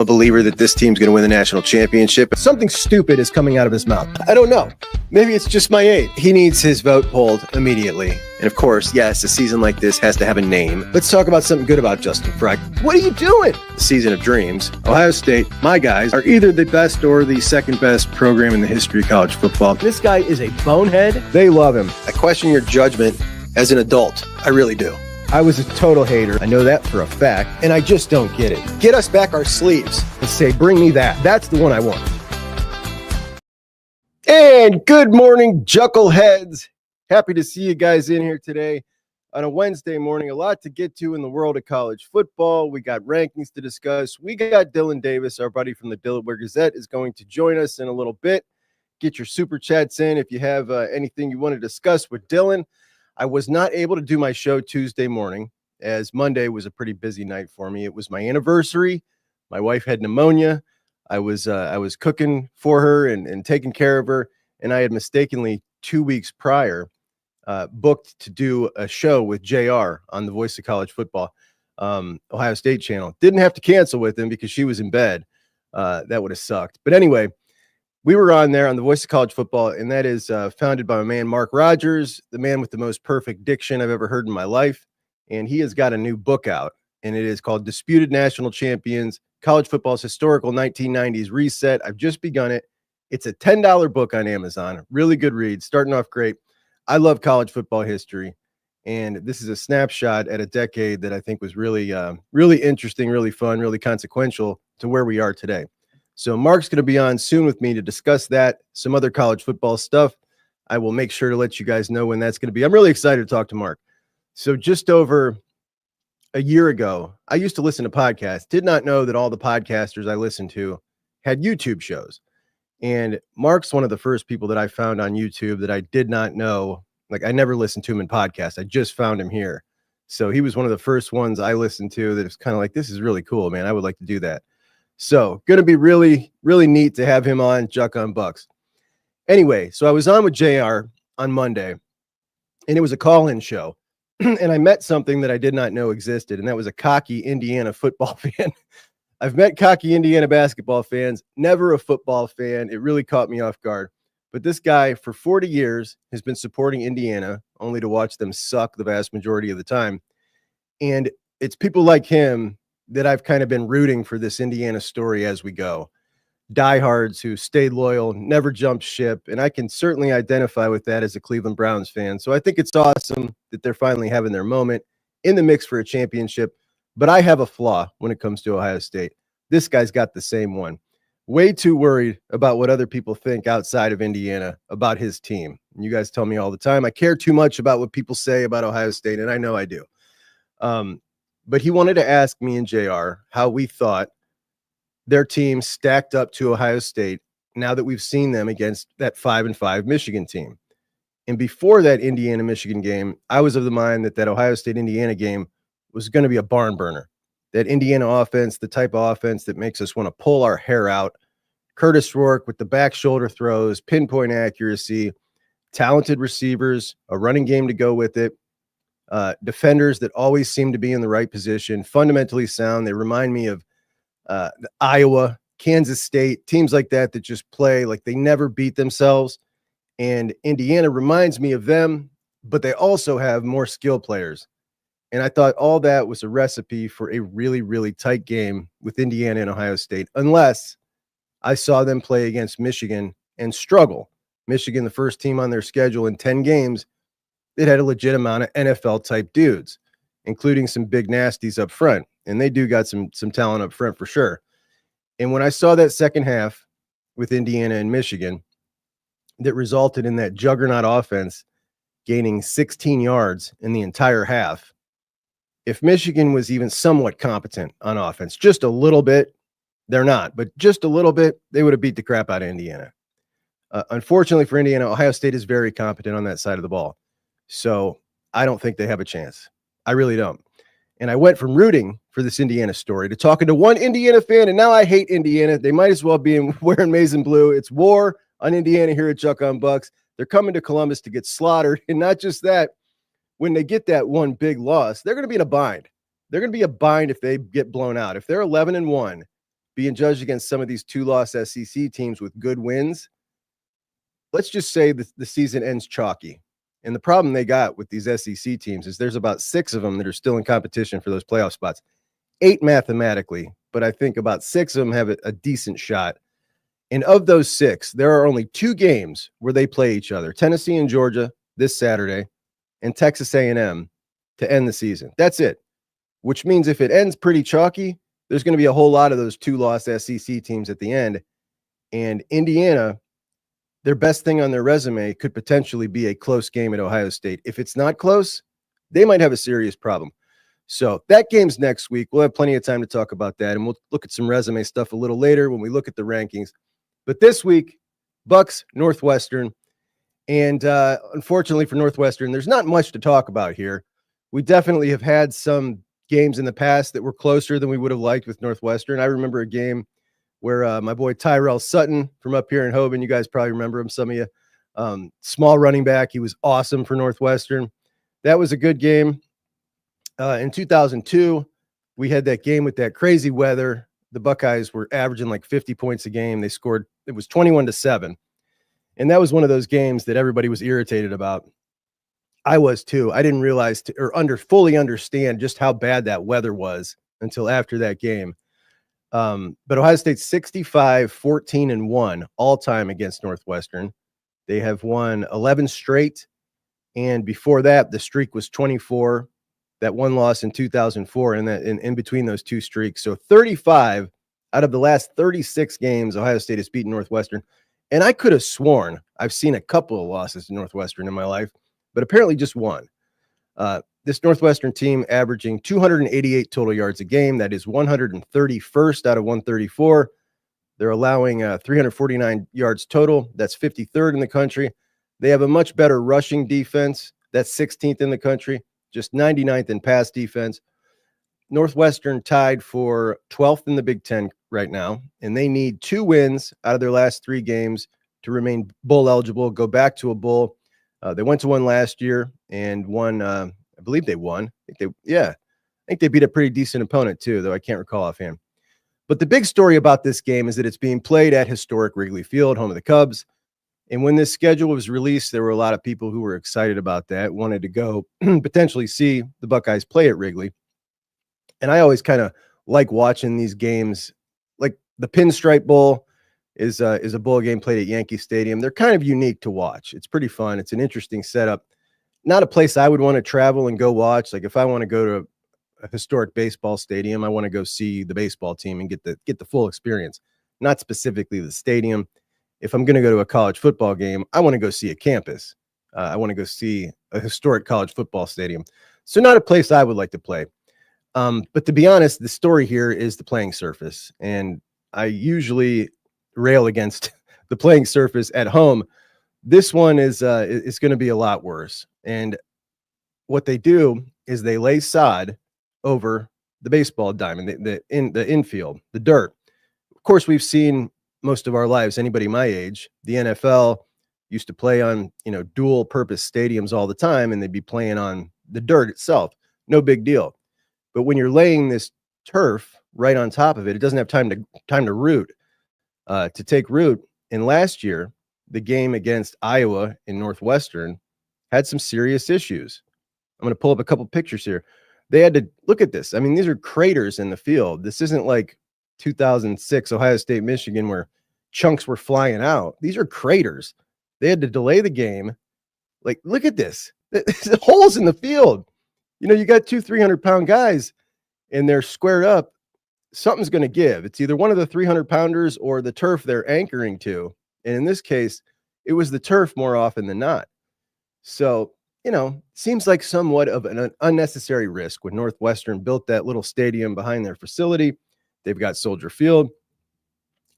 a believer that this team's going to win the national championship. Something stupid is coming out of his mouth. I don't know. Maybe it's just my age. He needs his vote pulled immediately. And of course, yes, a season like this has to have a name. Let's talk about something good about Justin Freck. What are you doing? The season of dreams. Ohio State, my guys, are either the best or the second best program in the history of college football. This guy is a bonehead. They love him. I question your judgment as an adult. I really do. I was a total hater. I know that for a fact, and I just don't get it. Get us back our sleeves. And say, bring me that. That's the one I want. And good morning, Juckleheads. Happy to see you guys in here today on a Wednesday morning. A lot to get to in the world of college football. We got rankings to discuss. We got Dillon Davis, our buddy from the Delaware Gazette, is going to join us in a little bit. Get your super chats in if you have anything you want to discuss with Dillon. I was not able to do my show Tuesday morning, as Monday was a pretty busy night for me. It was my anniversary. My wife had pneumonia. I was cooking for her and taking care of her, and I had mistakenly 2 weeks prior booked to do a show with JR on the Voice of College Football, Ohio State channel. Didn't have to cancel with him because she was in bed. That would have sucked. But anyway, we were on there on the Voice of College Football, and that is founded by my man, Mark Rogers, the man with the most perfect diction I've ever heard in my life. And he has got a new book out, and it is called Disputed National Champions, College Football's Historical 1990s Reset. I've just begun it. It's a $10 book on Amazon. Really good read, starting off great. I love college football history, and this is a snapshot at a decade that I think was really, really interesting, really fun, really consequential to where we are today. So Mark's going to be on soon with me to discuss that, some other college football stuff. I will make sure to let you guys know when that's going to be. I'm really excited to talk to Mark. So just over a year ago, I used to listen to podcasts, did not know that all the podcasters I listened to had YouTube shows. And Mark's one of the first people that I found on YouTube that I did not know. Like, I never listened to him in podcasts. I just found him here. So he was one of the first ones I listened to that was kind of like, this is really cool, man. I would like to do that. So going to be really, really neat to have him on Juck on Bucks. Anyway, so I was on with JR on Monday, and it was a call-in show. And I met something that I did not know existed, and that was a cocky Indiana football fan. I've met cocky Indiana basketball fans, never a football fan. It really caught me off guard. But this guy, for 40 years, has been supporting Indiana, only to watch them suck the vast majority of the time. And it's people like him that I've kind of been rooting for this Indiana story as we go. Diehards who stayed loyal, never jumped ship, and I can certainly identify with that as a Cleveland Browns fan. So I think it's awesome that they're finally having their moment in the mix for a championship. But I have a flaw when it comes to Ohio State. This guy's got the same one. Way too worried about what other people think outside of Indiana about his team. And you guys tell me all the time, I care too much about what people say about Ohio State, and I know I do. But he wanted to ask me and JR how we thought their team stacked up to Ohio State now that we've seen them against that 5-5 Michigan team. And before that Indiana-Michigan game, I was of the mind that Ohio State-Indiana game was going to be a barn burner. That Indiana offense, the type of offense that makes us want to pull our hair out. Curtis Rourke with the back shoulder throws, pinpoint accuracy, talented receivers, a running game to go with it. Defenders that always seem to be in the right position, fundamentally sound. They remind me of Iowa, Kansas State, teams like that that just play like they never beat themselves. And Indiana reminds me of them, but they also have more skill players. And I thought all that was a recipe for a really, really tight game with Indiana and Ohio State, unless I saw them play against Michigan and struggle. Michigan, the first team on their schedule in 10 games, it had a legit amount of NFL-type dudes, including some big nasties up front. And they do got some talent up front for sure. And when I saw that second half with Indiana and Michigan that resulted in that juggernaut offense gaining 16 yards in the entire half, if Michigan was even somewhat competent on offense, just a little bit, they're not, but just a little bit, they would have beat the crap out of Indiana. Unfortunately for Indiana, Ohio State is very competent on that side of the ball. So I don't think they have a chance. I really don't. And I went from rooting for this Indiana story to talking to one Indiana fan, and now I hate Indiana. They might as well be wearing maize and blue. It's war on Indiana here at Juck on Bucks. They're coming to Columbus to get slaughtered. And not just that, when they get that one big loss, they're going to be in a bind. They're going to be a bind if they get blown out. If they're 11-1 being judged against some of these 2-loss SEC teams with good wins, let's just say the season ends chalky. And the problem they got with these SEC teams is there's about 6 of them that are still in competition for those playoff spots. 8 mathematically, but I think about 6 of them have a decent shot. And of those 6, there are only 2 games where they play each other: Tennessee and Georgia this Saturday, and Texas A&M to end the season. That's it. Which means if it ends pretty chalky, there's going to be a whole lot of those 2-loss SEC teams at the end. And Indiana, their best thing on their resume could potentially be a close game at Ohio State. If it's not close, they might have a serious problem. So that game's next week. We'll have plenty of time to talk about that, and we'll look at some resume stuff a little later when we look at the rankings. But this week, Bucks, Northwestern. And unfortunately for Northwestern, there's not much to talk about here. We definitely have had some games in the past that were closer than we would have liked with Northwestern. I remember a game where my boy Tyrell Sutton from up here in Hoban, you guys probably remember him, some of you, small running back. He was awesome for Northwestern. That was a good game. In 2002, we had that game with that crazy weather. The Buckeyes were averaging like 50 points a game. They scored, it was 21-7. And that was one of those games that everybody was irritated about. I was too. I didn't realize fully understand just how bad that weather was until after that game. But Ohio State's 65-14-1 all time against Northwestern. They have won 11 straight. And before that, the streak was 24. That one loss in 2004, and that in between those 2 streaks. So 35 out of the last 36 games, Ohio State has beaten Northwestern. And I could have sworn I've seen a couple of losses to Northwestern in my life, but apparently just one. This Northwestern team averaging 288 total yards a game. That is 131st out of 134. They're allowing 349 yards total. That's 53rd in the country. They have a much better rushing defense. That's 16th in the country. Just 99th in pass defense. Northwestern tied for 12th in the Big Ten right now, and they need 2 wins out of their last 3 games to remain bowl eligible, go back to a bowl. They went to one last year and won. I believe they won. I think they beat a pretty decent opponent too, though I can't recall offhand. But the big story about this game is that it's being played at historic Wrigley Field, home of the Cubs. And when this schedule was released, there were a lot of people who were excited about that, wanted to go potentially see the Buckeyes play at Wrigley. And I always kind of like watching these games. Like the Pinstripe Bowl is a bowl game played at Yankee Stadium. They're kind of unique to watch. It's pretty fun. It's an interesting setup. Not a place I would want to travel and go watch. Like if I want to go to a historic baseball stadium, I want to go see the baseball team and get the full experience, not specifically the stadium. If I'm going to go to a college football game, I want to go see a campus. I want to go see a historic college football stadium. So not a place I would like to play. But to be honest, the story here is the playing surface. And I usually rail against the playing surface at home. This one is going to be a lot worse. And what they do is they lay sod over the baseball diamond, the infield, the dirt. Of course, we've seen most of our lives, anybody my age, the NFL used to play on, dual purpose stadiums all the time, and they'd be playing on the dirt itself. No big deal. But when you're laying this turf right on top of it, it doesn't have time to root, to take root. And last year, the game against Iowa in Northwestern had some serious issues. I'm going to pull up a couple pictures here. They had to look at this. I mean, these are craters in the field. This isn't like 2006 Ohio State, Michigan, where chunks were flying out. These are craters. They had to delay the game. Like, look at this. The holes in the field. You got 2 300-pound guys and they're squared up. Something's going to give. It's either one of the 300-pounders or the turf they're anchoring to. And in this case, it was the turf more often than not. So, seems like somewhat of an unnecessary risk when Northwestern built that little stadium behind their facility. They've got Soldier Field.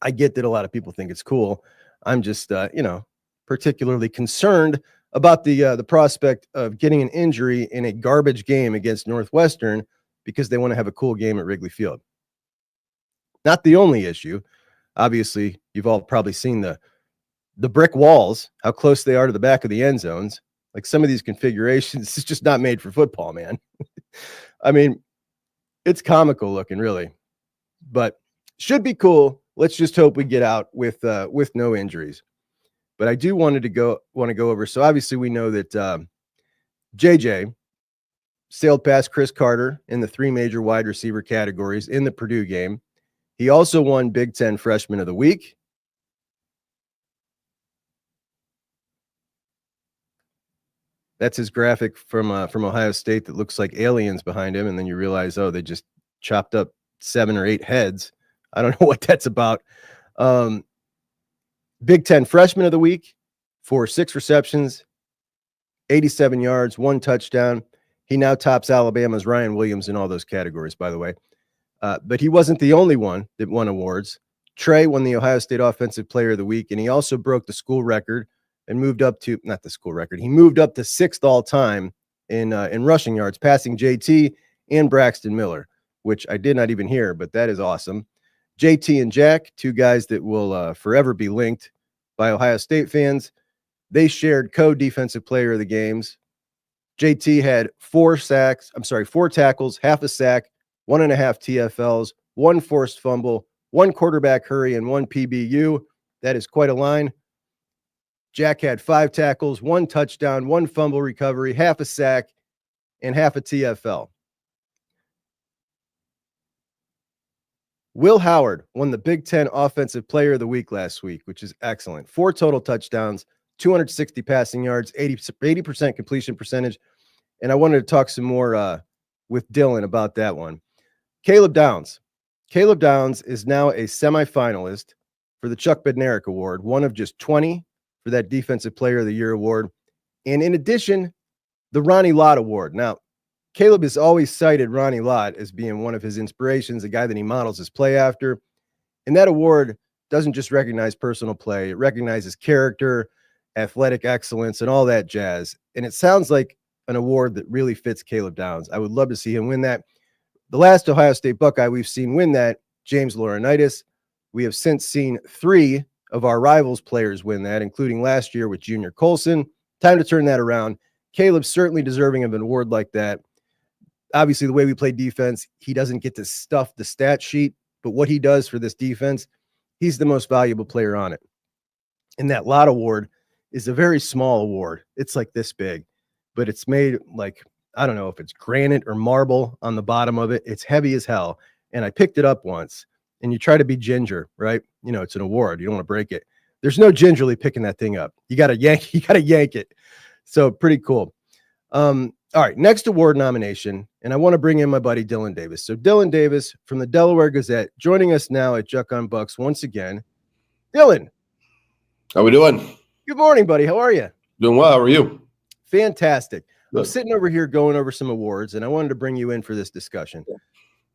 I get that a lot of people think it's cool. I'm just, particularly concerned about the prospect of getting an injury in a garbage game against Northwestern because they want to have a cool game at Wrigley Field. Not the only issue. Obviously, you've all probably seen the brick walls, how close they are to the back of the end zones. Like some of these configurations, it's just not made for football, man. I mean, it's comical looking, really. But Should be cool. Let's just hope we get out with no injuries. But I do want to go over. So obviously we know that JJ sailed past Chris Carter in the 3 major wide receiver categories in the Purdue game. He also won Big Ten Freshman of the Week. That's his graphic from Ohio State that looks like aliens behind him, and then you realize, oh, they just chopped up 7 or 8 heads. I don't know what that's about. Big Ten Freshman of the Week for 6 receptions, 87 yards, 1 touchdown. He now tops Alabama's Ryan Williams in all those categories, by the way. But he wasn't the only one that won awards. Trey won the Ohio State Offensive Player of the Week, and he also broke the school record and moved up to, not the school record, he moved up to 6th all-time in rushing yards, passing JT and Braxton Miller, which I did not even hear, but that is awesome. JT and Jack, 2 guys that will forever be linked by Ohio State fans. They shared co-defensive player of the games. JT had 4 tackles, half a sack, 1.5 TFLs, 1 forced fumble, 1 quarterback hurry, and 1 PBU. That is quite a line. Jack had 5 tackles, 1 touchdown, 1 fumble recovery, half a sack, and half a TFL. Will Howard won the Big Ten Offensive Player of the Week last week, which is excellent. 4 total touchdowns, 260 passing yards, 80% completion percentage. And I wanted to talk some more with Dillon about that one. Caleb Downs. Caleb Downs is now a semifinalist for the Chuck Bednarik Award, one of just 20 for that Defensive Player of the Year award. And in addition, the Ronnie Lott Award. Now, Caleb has always cited Ronnie Lott as being one of his inspirations, the guy that he models his play after. And that award doesn't just recognize personal play. It recognizes character, athletic excellence, and all that jazz. And it sounds like an award that really fits Caleb Downs. I would love to see him win that. The last Ohio State Buckeye we've seen win that, James Laurinaitis. We have since seen 3 of our rivals players win that, including last year with Junior Colson. Time to turn that around. Caleb's certainly deserving of an award like that. Obviously, the way we play defense, he doesn't get to stuff the stat sheet, but what he does for this defense, he's the most valuable player on it. And that Lott Award is a very small award. It's like this big, but it's made like, I don't know if it's granite or marble on the bottom of it. It's heavy as hell. And I picked it up once, and you try to be ginger, right? You know, it's an award. You don't want to break it. There's no gingerly picking that thing up. You got to yank it. So pretty cool. All right, next award nomination, and I want to bring in my buddy Dillon Davis. So Dillon Davis from the Delaware Gazette joining us now at Juck on Bucks once again. Dillon. How we doing? Good morning, buddy. How are you? Doing well. How are you? Fantastic. Good. I'm sitting over here going over some awards, and I wanted to bring you in for this discussion.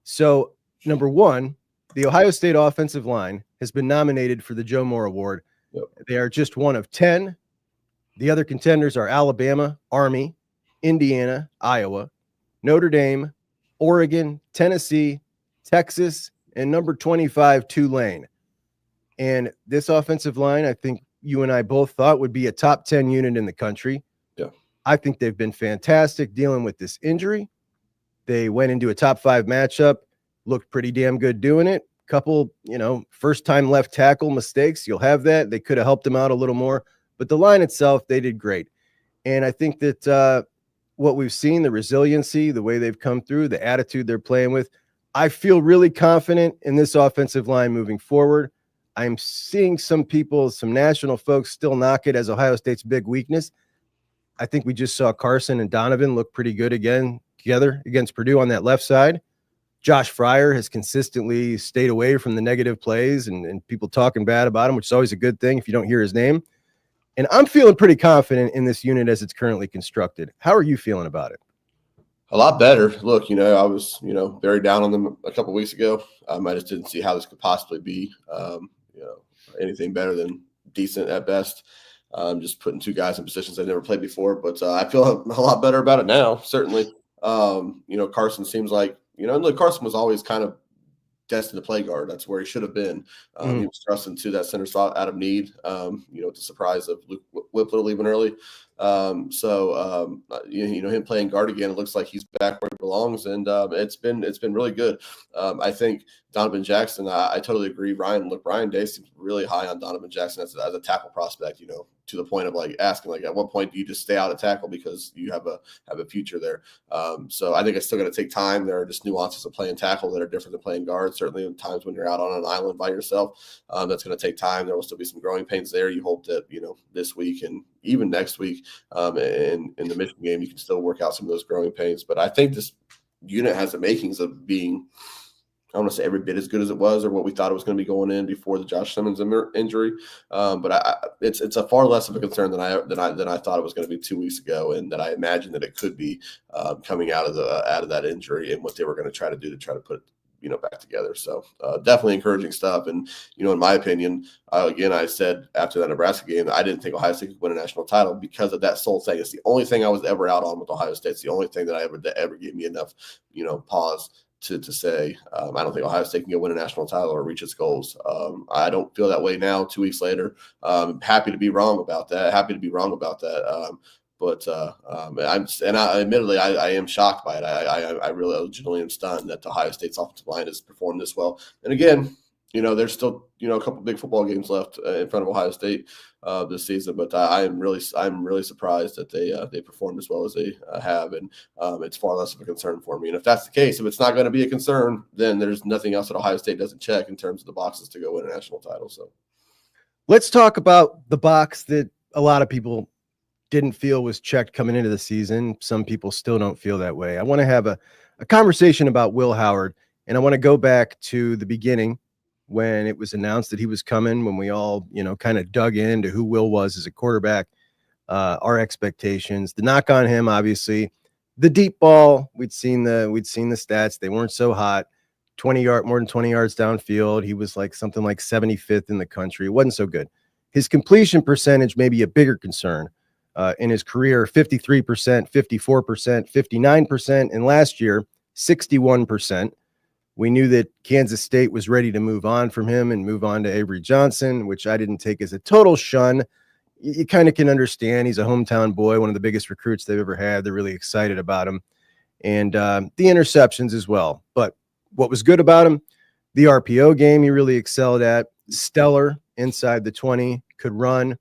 So, number 1, the Ohio State offensive line has been nominated for the Joe Moore Award. Yep. They are just one of 10. The other contenders are Alabama, Army, Indiana, Iowa, Notre Dame, Oregon, Tennessee, Texas, and number 25, Tulane. And this offensive line, I think you and I both thought would be a top 10 unit in the country. Yeah. I think they've been fantastic dealing with this injury. They went into a top 5 matchup, looked pretty damn good doing it. Couple, first time left tackle mistakes. You'll have that. They could have helped them out a little more, but the line itself, they did great. And I think that what we've seen, the resiliency, the way they've come through, the attitude they're playing with, I feel really confident in this offensive line moving forward. I'm seeing some people, some national folks still knock it as Ohio State's big weakness. I think we just saw Carson and Donovan look pretty good again together against Purdue on that left side. Josh Fryer has consistently stayed away from the negative plays and people talking bad about him, which is always a good thing if you don't hear his name. And I'm feeling pretty confident in this unit as it's currently constructed. How are you feeling about it? A lot better. Look, I was, very down on them a couple of weeks ago. I just didn't see how this could possibly be, anything better than decent at best. Just putting 2 guys in positions they've never played before. But I feel a lot better about it now, certainly. Carson seems like, look, Carson was always kind of destined to play guard. That's where he should have been. He was thrust into that center slot out of need, with the surprise of Luke Whippler leaving early. Him playing guard again, it looks like he's back where he belongs, and it's been really good. I think Donovan Jackson, I totally agree. Ryan Day seems really high on Donovan Jackson as a tackle prospect, to the point of like asking, like, at what point do you just stay out of tackle because you have a future there? So I think it's still going to take time. There are just nuances of playing tackle that are different than playing guard. Certainly in times when you're out on an island by yourself, that's going to take time. There will still be some growing pains there. You hope that, this week and even next week in the Michigan game, you can still work out some of those growing pains. But I think this unit has the makings of being, I don't want to say every bit as good as it was or what we thought it was going to be going in before the Josh Simmons injury. But it's a far less of a concern than I thought it was going to be 2 weeks ago, and that I imagined that it could be coming out of that injury and what they were going to try to do to try to put back together. So definitely encouraging stuff. And, in my opinion, again, I said after that Nebraska game, I didn't think Ohio State could win a national title because of that sole thing. It's the only thing I was ever out on with Ohio State. It's the only thing that ever gave me enough, pause to say, I don't think Ohio State can go win a national title or reach its goals. I don't feel that way now, 2 weeks later. Happy to be wrong about that. Admittedly, I am shocked by it. I really legitimately am stunned that the Ohio State's offensive line has performed this well. And again, there's still a couple big football games left in front of Ohio State this season, but I'm really surprised that they performed as well as they have, and it's far less of a concern for me. And if that's the case, if it's not going to be a concern, then there's nothing else that Ohio State doesn't check in terms of the boxes to go win a national title. So let's talk about the box that a lot of people didn't feel was checked coming into the season. Some people still don't feel that way. I want to have a conversation about Will Howard, and I want to go back to the beginning when it was announced that he was coming, when we all, kind of dug into who Will was as a quarterback, our expectations, the knock on him, obviously, the deep ball. We'd seen the stats. They weren't so hot. More than 20 yards downfield. He was something like 75th in the country. It wasn't so good. His completion percentage may be a bigger concern. In his career, 53%, 54%, 59%, and last year, 61%. We knew that Kansas State was ready to move on from him and move on to Avery Johnson, which I didn't take as a total shun. You kind of can understand. He's a hometown boy, one of the biggest recruits they've ever had. They're really excited about him. And the interceptions as well. But what was good about him, the RPO game he really excelled at. Stellar inside the 20, could run.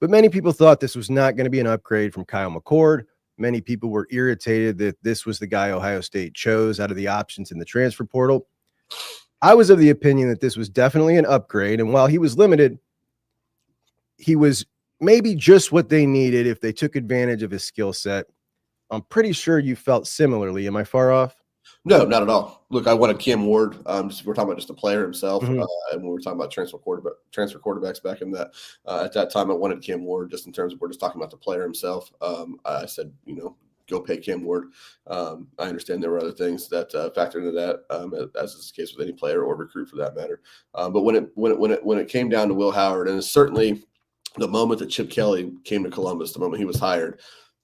But many people thought this was not going to be an upgrade from Kyle McCord. Many people were irritated that this was the guy Ohio State chose out of the options in the transfer portal. I was of the opinion that this was definitely an upgrade. And while he was limited, he was maybe just what they needed if they took advantage of his skill set. I'm pretty sure you felt similarly. Am I far off? No, not at all. Look, I wanted Cam Ward. We're talking about just the player himself, Mm-hmm. And when we were talking about transfer quarterbacks back in that at that time, I wanted Cam Ward just in terms of we're just talking about the player himself. I said, go pay Cam Ward. I understand there were other things that factored into that, as is the case with any player or recruit for that matter. But when it came down to Will Howard, and it's certainly the moment that Chip Kelly came to Columbus, the moment he was hired,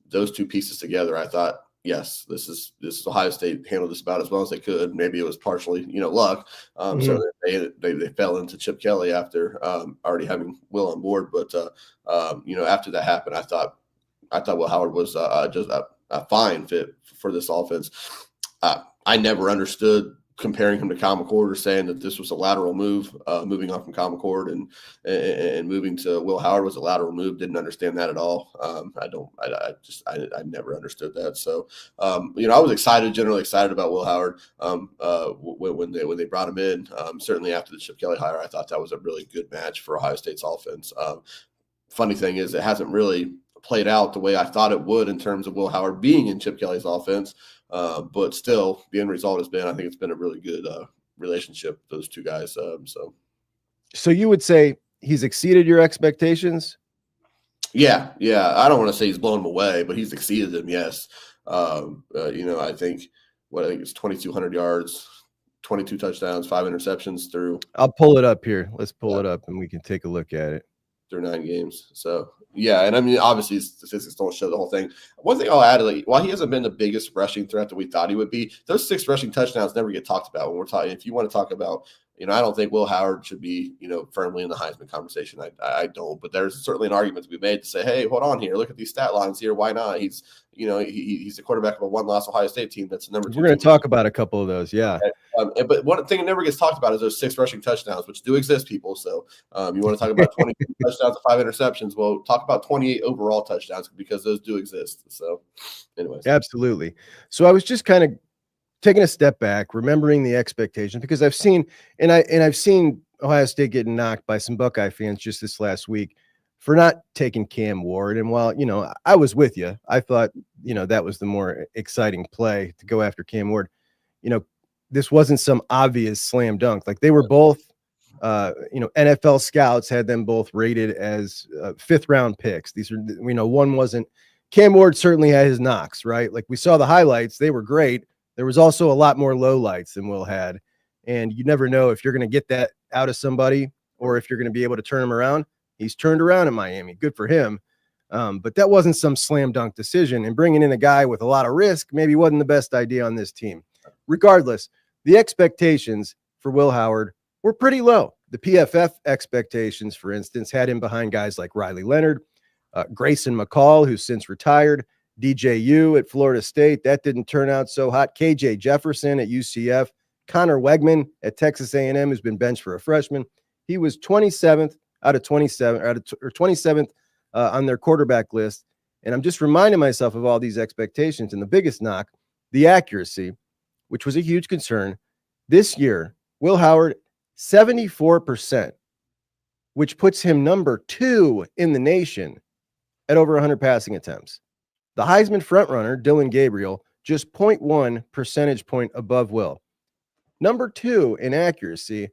those two pieces together, I thought, yes, this is Ohio State handled this about as well as they could. Maybe it was partially, luck. So they fell into Chip Kelly after already having Will on board. But after that happened, I thought Will Howard was just a fine fit for this offense. I never understood comparing him to Kyle McCord or saying that this was a lateral move, moving on from Kyle McCord and moving to Will Howard was a lateral move. Didn't understand that at all. I never understood that. So, I was generally excited about Will Howard when they brought him in. Certainly after the Chip Kelly hire, I thought that was a really good match for Ohio State's offense. Funny thing is, it hasn't really played out the way I thought it would in terms of Will Howard being in Chip Kelly's offense. But still, the end result has been, I think it's been a really good relationship, those two guys. So you would say he's exceeded your expectations? Yeah. I don't want to say he's blown them away, but he's exceeded them. Yes. I think it's 2,200 yards, 22 touchdowns, 5 interceptions through. I'll pull it up here. Let's pull it up and we can take a look at it. Through 9 games. So, yeah. And I mean, obviously statistics don't show the whole thing. One thing I'll add, while he hasn't been the biggest rushing threat that we thought he would be, those 6 rushing touchdowns never get talked about when we're talking. If you want to talk about I don't think Will Howard should be, firmly in the Heisman conversation. I don't, but there's certainly an argument to be made to say, hey, hold on here. Look at these stat lines here. Why not? He's, he's the quarterback of a one-loss Ohio State team. That's the number 2. We're going to talk about a couple of those. Yeah. But one thing that never gets talked about is those 6 rushing touchdowns, which do exist, people. So you want to talk about 20 touchdowns and 5 interceptions. Well, talk about 28 overall touchdowns because those do exist. So anyways. Absolutely. So I was just kind of taking a step back, remembering the expectations, because I've seen Ohio State getting knocked by some Buckeye fans just this last week for not taking Cam Ward. And while, I was with you, I thought, that was the more exciting play to go after Cam Ward. This wasn't some obvious slam dunk. Like they were both, NFL scouts had them both rated as 5th round picks. These are, one wasn't. Cam Ward certainly had his knocks, right? Like we saw the highlights. They were great. There was also a lot more lowlights than Will had. And you never know if you're going to get that out of somebody or if you're going to be able to turn him around. He's turned around in Miami. Good for him. But that wasn't some slam dunk decision. And bringing in a guy with a lot of risk maybe wasn't the best idea on this team. Regardless, the expectations for Will Howard were pretty low. The PFF expectations, for instance, had him behind guys like Riley Leonard, Grayson McCall, who's since retired, DJU at Florida State. That didn't turn out so hot. KJ Jefferson at UCF, Connor Wegman at Texas A&M, who's been benched for a freshman. He was 27th out of 27, or 27th on their quarterback list. And I'm just reminding myself of all these expectations. And the biggest knock, the accuracy, which was a huge concern. This year, Will Howard, 74%, which puts him number 2 in the nation at over 100 passing attempts. The Heisman frontrunner, Dillon Gabriel, just 0.1 percentage point above Will. Number 2 in accuracy,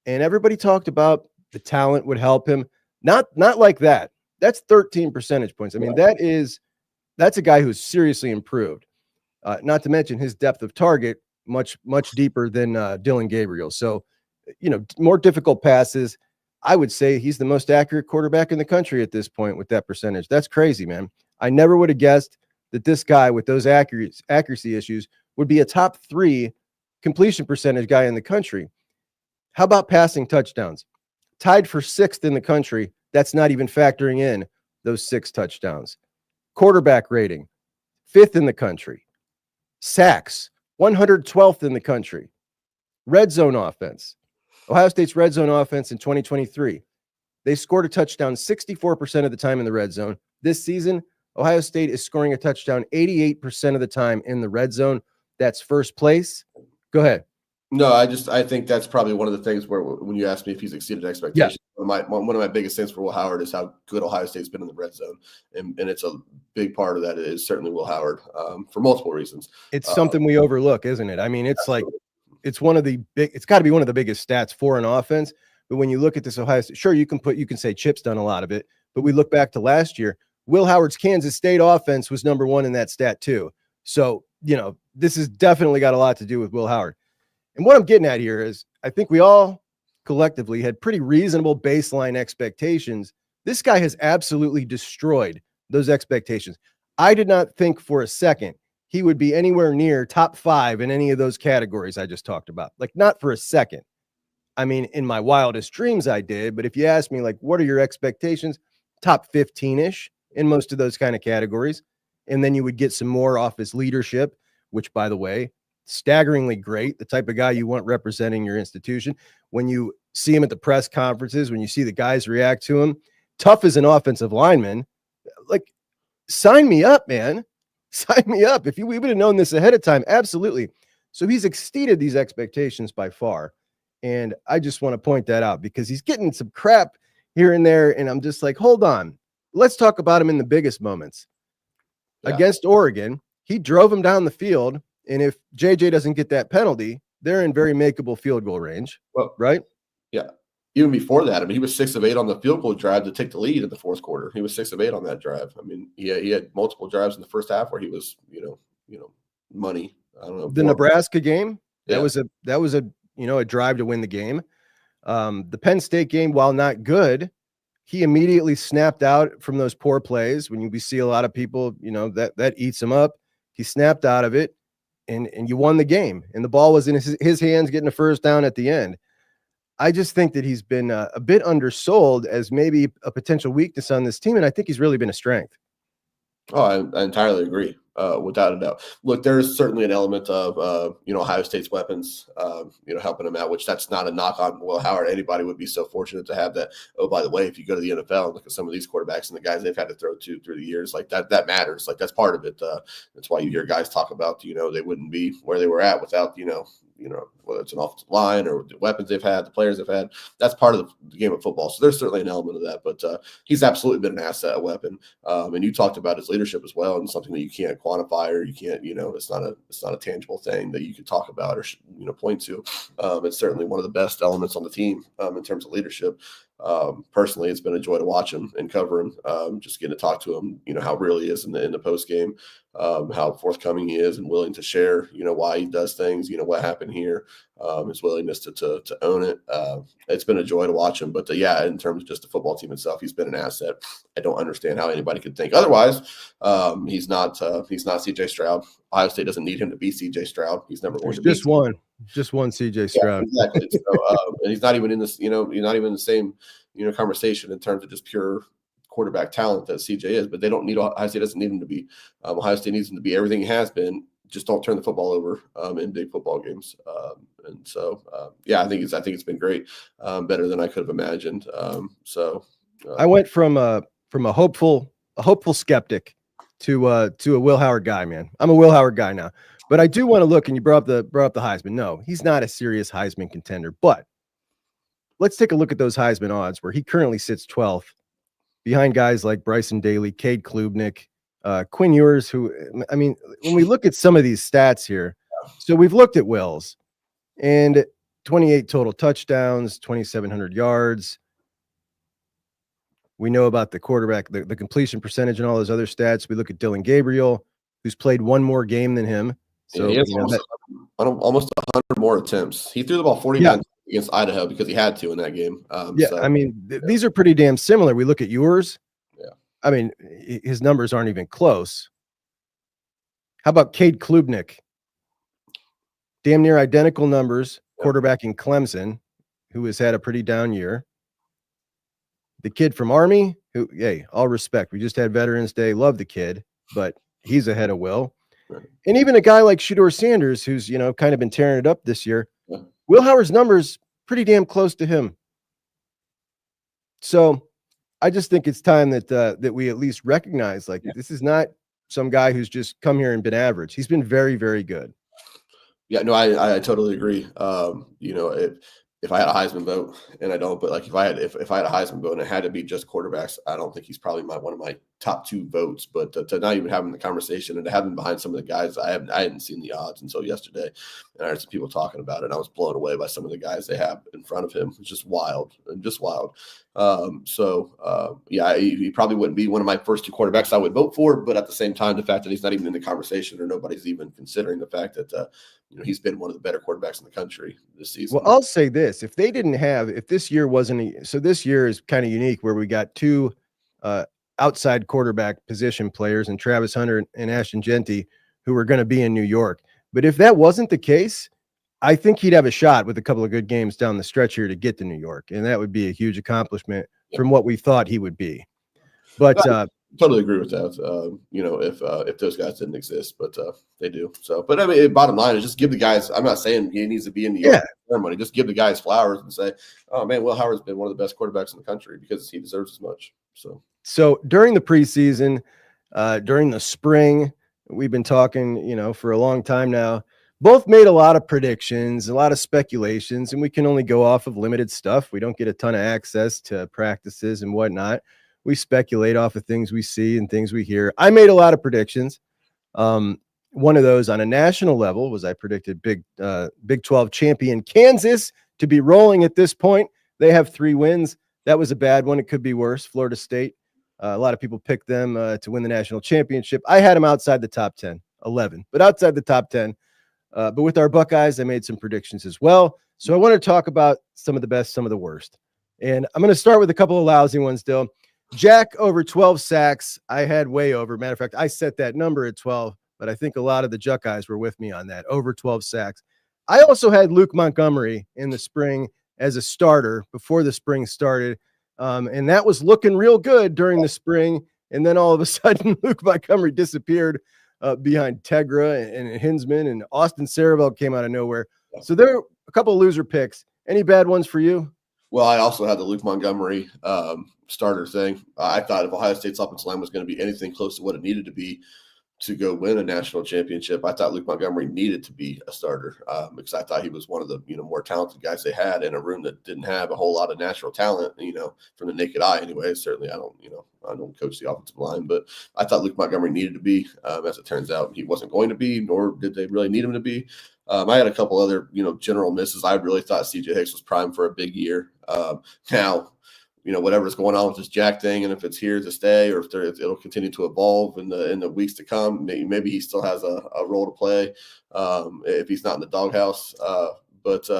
and everybody talked about the talent would help him. Not like that. That's 13 percentage points. I mean, that's a guy who's seriously improved. Not to mention his depth of target, much deeper than Dillon Gabriel. So, more difficult passes. I would say he's the most accurate quarterback in the country at this point with that percentage. That's crazy, man. I never would have guessed that this guy with those accuracy issues would be a top 3 completion percentage guy in the country. How about passing touchdowns? Tied for 6th in the country. That's not even factoring in those 6 touchdowns. Quarterback rating, 5th in the country. Sacks, 112th in the country. Red zone offense. Ohio State's red zone offense in 2023. They scored a touchdown 64% of the time in the red zone. This season, Ohio State is scoring a touchdown 88% of the time in the red zone. That's first place. Go ahead. No, I think that's probably one of the things where when you ask me if he's exceeded expectations, one of my biggest things for Will Howard is how good Ohio State's been in the red zone. And it's a big part of that is certainly Will Howard for multiple reasons. It's something we overlook, isn't it? I mean, it's absolutely. It's got to be one of the biggest stats for an offense. But when you look at this Ohio State, sure, you can say Chip's done a lot of it, but we look back to last year, Will Howard's Kansas State offense was number 1 in that stat too. So, this has definitely got a lot to do with Will Howard. And what I'm getting at here is I think we all collectively had pretty reasonable baseline expectations. This guy has absolutely destroyed those expectations. I did not think for a second he would be anywhere near top 5 in any of those categories I just talked about. Like, not for a second. I mean, in my wildest dreams I did, but if you ask me, like, what are your expectations? Top 15-ish in most of those kind of categories. And then you would get some more off his leadership, which, by the way, staggeringly great, the type of guy you want representing your institution. When you see him at the press conferences, when you see the guys react to him, tough as an offensive lineman, like, sign me up, man. Sign me up. If we would have known this ahead of time, absolutely. So he's exceeded these expectations by far. And I just want to point that out because he's getting some crap here and there. And I'm just like, hold on. Let's talk about him in the biggest moments. Yeah. Against Oregon, he drove him down the field. And if JJ doesn't get that penalty, they're in very makeable field goal range. Well, right? Yeah. Even before that, I mean, he was 6 of 8 on the field goal drive to take the lead in the fourth quarter. He was 6 of 8 on that drive. I mean, he had multiple drives in the first half where he was, money. I don't know. The Nebraska game, yeah. that was a drive to win the game. The Penn State game, while not good, he immediately snapped out from those poor plays. When we see a lot of people, that eats him up. He snapped out of it, and you won the game. And the ball was in his hands, getting a first down at the end. I just think that he's been a bit undersold as maybe a potential weakness on this team, and I think he's really been a strength. Oh, I entirely agree, without a doubt. Look, there's certainly an element of, Ohio State's weapons, helping him out, which that's not a knock on Will Howard. Anybody would be so fortunate to have that. Oh, by the way, if you go to the NFL and look at some of these quarterbacks and the guys they've had to throw to through the years, like that matters. Like that's part of it. That's why you hear guys talk about, they wouldn't be where they were at without, whether it's an offensive line or the weapons they've had, the players they've had. That's part of the game of football. So there's certainly an element of that, but he's absolutely been an asset, a weapon. And you talked about his leadership as well, and something that you can't quantify or you can't, it's not a tangible thing that you can talk about or point to. It's certainly one of the best elements on the team in terms of leadership. Personally, it's been a joy to watch him and cover him. Just getting to talk to him, how real he is in the post game, how forthcoming he is and willing to share, why he does things, what happened here, his willingness to own it. It's been a joy to watch him. But in terms of just the football team itself, he's been an asset. I don't understand how anybody could think otherwise. He's not CJ Stroud. Ohio State doesn't need him to be CJ Stroud. He's never going to be just one CJ Stroud. Yeah, exactly. So, and he's not even in this, you're not even in the same, conversation in terms of just pure quarterback talent that CJ is, but they don't need Ohio State doesn't need him to be. Ohio State needs him to be everything he has been. Just don't turn the football over in big football games. And so, I think it's been great, better than I could have imagined. I went from a hopeful skeptic to a Will Howard guy, man. I'm a Will Howard guy now, but I do want to look. And you brought up the Heisman. No, he's not a serious Heisman contender. But let's take a look at those Heisman odds, where he currently sits 12th, behind guys like Bryson Daly, Cade Klubnik, Quinn Ewers, who, I mean, when we look at some of these stats here, so we've looked at Will's, and 28 total touchdowns, 2,700 yards. We know about the quarterback, the completion percentage and all those other stats. We look at Dillon Gabriel, who's played one more game than him. So he has almost 100 more attempts. He threw the ball 40 times against Idaho because he had to in that game. I mean, these are pretty damn similar. We look at yours. Yeah. I mean, his numbers aren't even close. How about Cade Klubnik? Damn near identical numbers, quarterback in Clemson, who has had a pretty down year. The kid from Army, who, hey, all respect. We just had Veterans Day. Love the kid, but he's ahead of Will. Right. And even a guy like Shedeur Sanders, who's, kind of been tearing it up this year. Yeah. Will Howard's numbers pretty damn close to him. So I just think it's time that we at least recognize, this is not some guy who's just come here and been average. He's been very, very good. Yeah, no, I totally agree. If I had a Heisman vote, and I don't, but if I had a Heisman vote and it had to be just quarterbacks, I don't think he's probably one of my top 2 votes. But to not even having the conversation and to have him behind some of the guys, I hadn't seen the odds until yesterday, and I heard some people talking about it. And I was blown away by some of the guys they have in front of him. It's just wild. He probably wouldn't be one of my first 2 quarterbacks I would vote for. But at the same time, the fact that he's not even in the conversation or nobody's even considering the fact that he's been one of the better quarterbacks in the country this season. Well, I'll say this: if this year wasn't, so this year is kind of unique, where we got 2 outside quarterback position players, and Travis Hunter and Ashton Genty, who were going to be in New York. But if that wasn't the case, I think he'd have a shot with a couple of good games down the stretch here to get to New York, and that would be a huge accomplishment from what we thought he would be. But I totally agree with that. If those guys didn't exist, but they do. So, but I mean, bottom line is just give the guys. I'm not saying he needs to be in New York ceremony. Just give the guys flowers and say, "Oh man, Will Howard's been one of the best quarterbacks in the country," because he deserves as much. So during the preseason, during the spring, we've been talking, for a long time now. Both made a lot of predictions, a lot of speculations, and we can only go off of limited stuff. We don't get a ton of access to practices and whatnot. We speculate off of things we see and things we hear. I made a lot of predictions. One of those on a national level was I predicted Big 12 champion Kansas to be rolling at this point. They have 3 wins. That was a bad one. It could be worse. Florida State. A lot of people picked them to win the national championship. I had them outside the top 10, 11, but outside the top 10. But with our Buckeyes, I made some predictions as well. So I want to talk about some of the best, some of the worst. And I'm going to start with a couple of lousy ones, Dill. Jack over 12 sacks. I had way over. Matter of fact, I set that number at 12, but I think a lot of the Buckeyes were with me on that, over 12 sacks. I also had Luke Montgomery in the spring as a starter before the spring started. And that was looking real good during the spring. And then all of a sudden, Luke Montgomery disappeared behind Tegra and Hinsman, and Austin Sarabel came out of nowhere. So there are a couple of loser picks. Any bad ones for you? Well, I also had the Luke Montgomery starter thing. I thought if Ohio State's offensive line was going to be anything close to what it needed to be to go win a national championship, I thought Luke Montgomery needed to be a starter because I thought he was one of the more talented guys they had in a room that didn't have a whole lot of natural talent, from the naked eye anyway. Certainly I don't coach the offensive line, but I thought Luke Montgomery needed to be. As it turns out, he wasn't going to be, nor did they really need him to be. I had a couple other, general misses. I really thought CJ Hicks was primed for a big year. Now, whatever's going on with this Jack thing, and if it's here to stay or if it'll continue to evolve in the weeks to come, maybe he still has a role to play if he's not in the doghouse. We'll get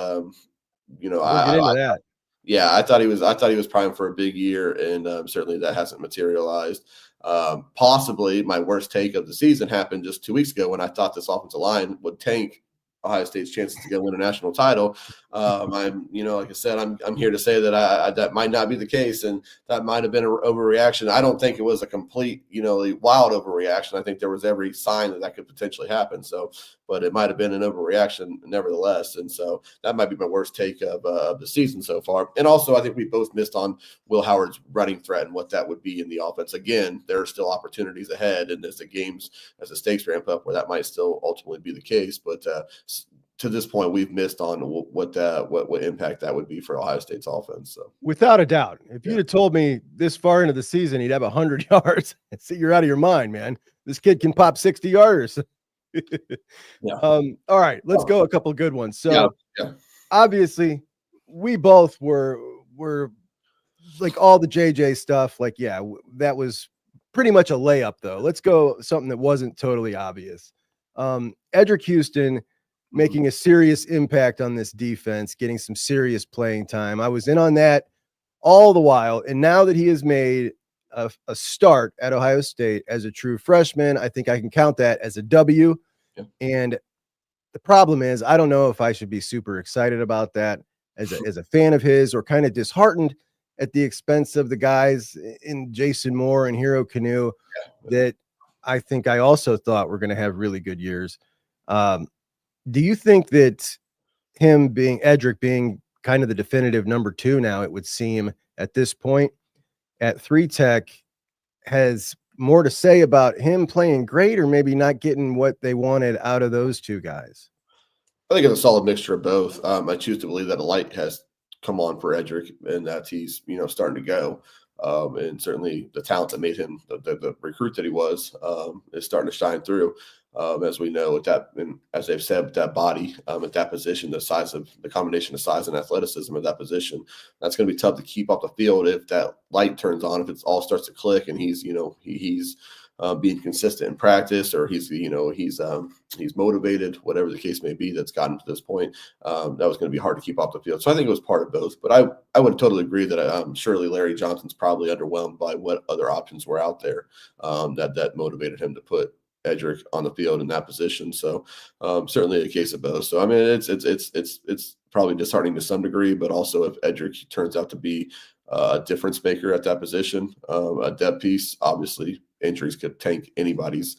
into that. Yeah, I thought he was primed for a big year, and certainly that hasn't materialized. Possibly my worst take of the season happened just 2 weeks ago when I thought this offensive line would tank Ohio State's chances to go win a national title. Like I said, I'm here to say that that might not be the case, and that might have been an overreaction. I don't think it was a complete, wild overreaction. I think there was every sign that could potentially happen. So, but it might have been an overreaction nevertheless. And so that might be my worst take of the season so far. And also, I think we both missed on Will Howard's running threat and what that would be in the offense. Again, there are still opportunities ahead, and as the stakes ramp up, where that might still ultimately be the case. But to this point, we've missed on what impact that would be for Ohio State's offense. So, without a doubt, if you'd have told me this far into the season he'd have 100 yards, I'd say you're out of your mind, man. This kid can pop 60 yarders. Yeah. All right, let's go a couple good ones. So, yeah. Obviously, we both were like all the JJ stuff. Like, yeah, that was pretty much a layup, though. Let's go something that wasn't totally obvious. Edric Houston making a serious impact on this defense, getting some serious playing time. I was in on that all the while. And now that he has made a start at Ohio State as a true freshman, I think I can count that as a W. Yeah. And the problem is, I don't know if I should be super excited about that as a fan of his, or kind of disheartened at the expense of the guys in Jason Moore and Hero Canoe that I think I also thought were going to have really good years. Do you think that Edric being kind of the definitive number 2 now, it would seem at this point at 3 Tech, has more to say about him playing great or maybe not getting what they wanted out of those 2 guys? I think it's a solid mixture of both. I choose to believe that a light has come on for Edric and that he's, starting to go. And certainly the talent that made him the recruit that he was is starting to shine through. As we know, with that, and as they've said, with that body, at that position, the combination of size and athleticism at that position, that's going to be tough to keep off the field if that light turns on, if it all starts to click and he's being consistent in practice, or he's motivated, whatever the case may be that's gotten to this point. That was going to be hard to keep off the field. So I think it was part of both. But I would totally agree that surely Larry Johnson's probably underwhelmed by what other options were out there that motivated him to put Edric on the field in that position. So certainly a case of both. So I mean, it's probably disheartening to some degree, but also if Edric turns out to be a difference maker at that position, a depth piece, obviously injuries could tank anybody's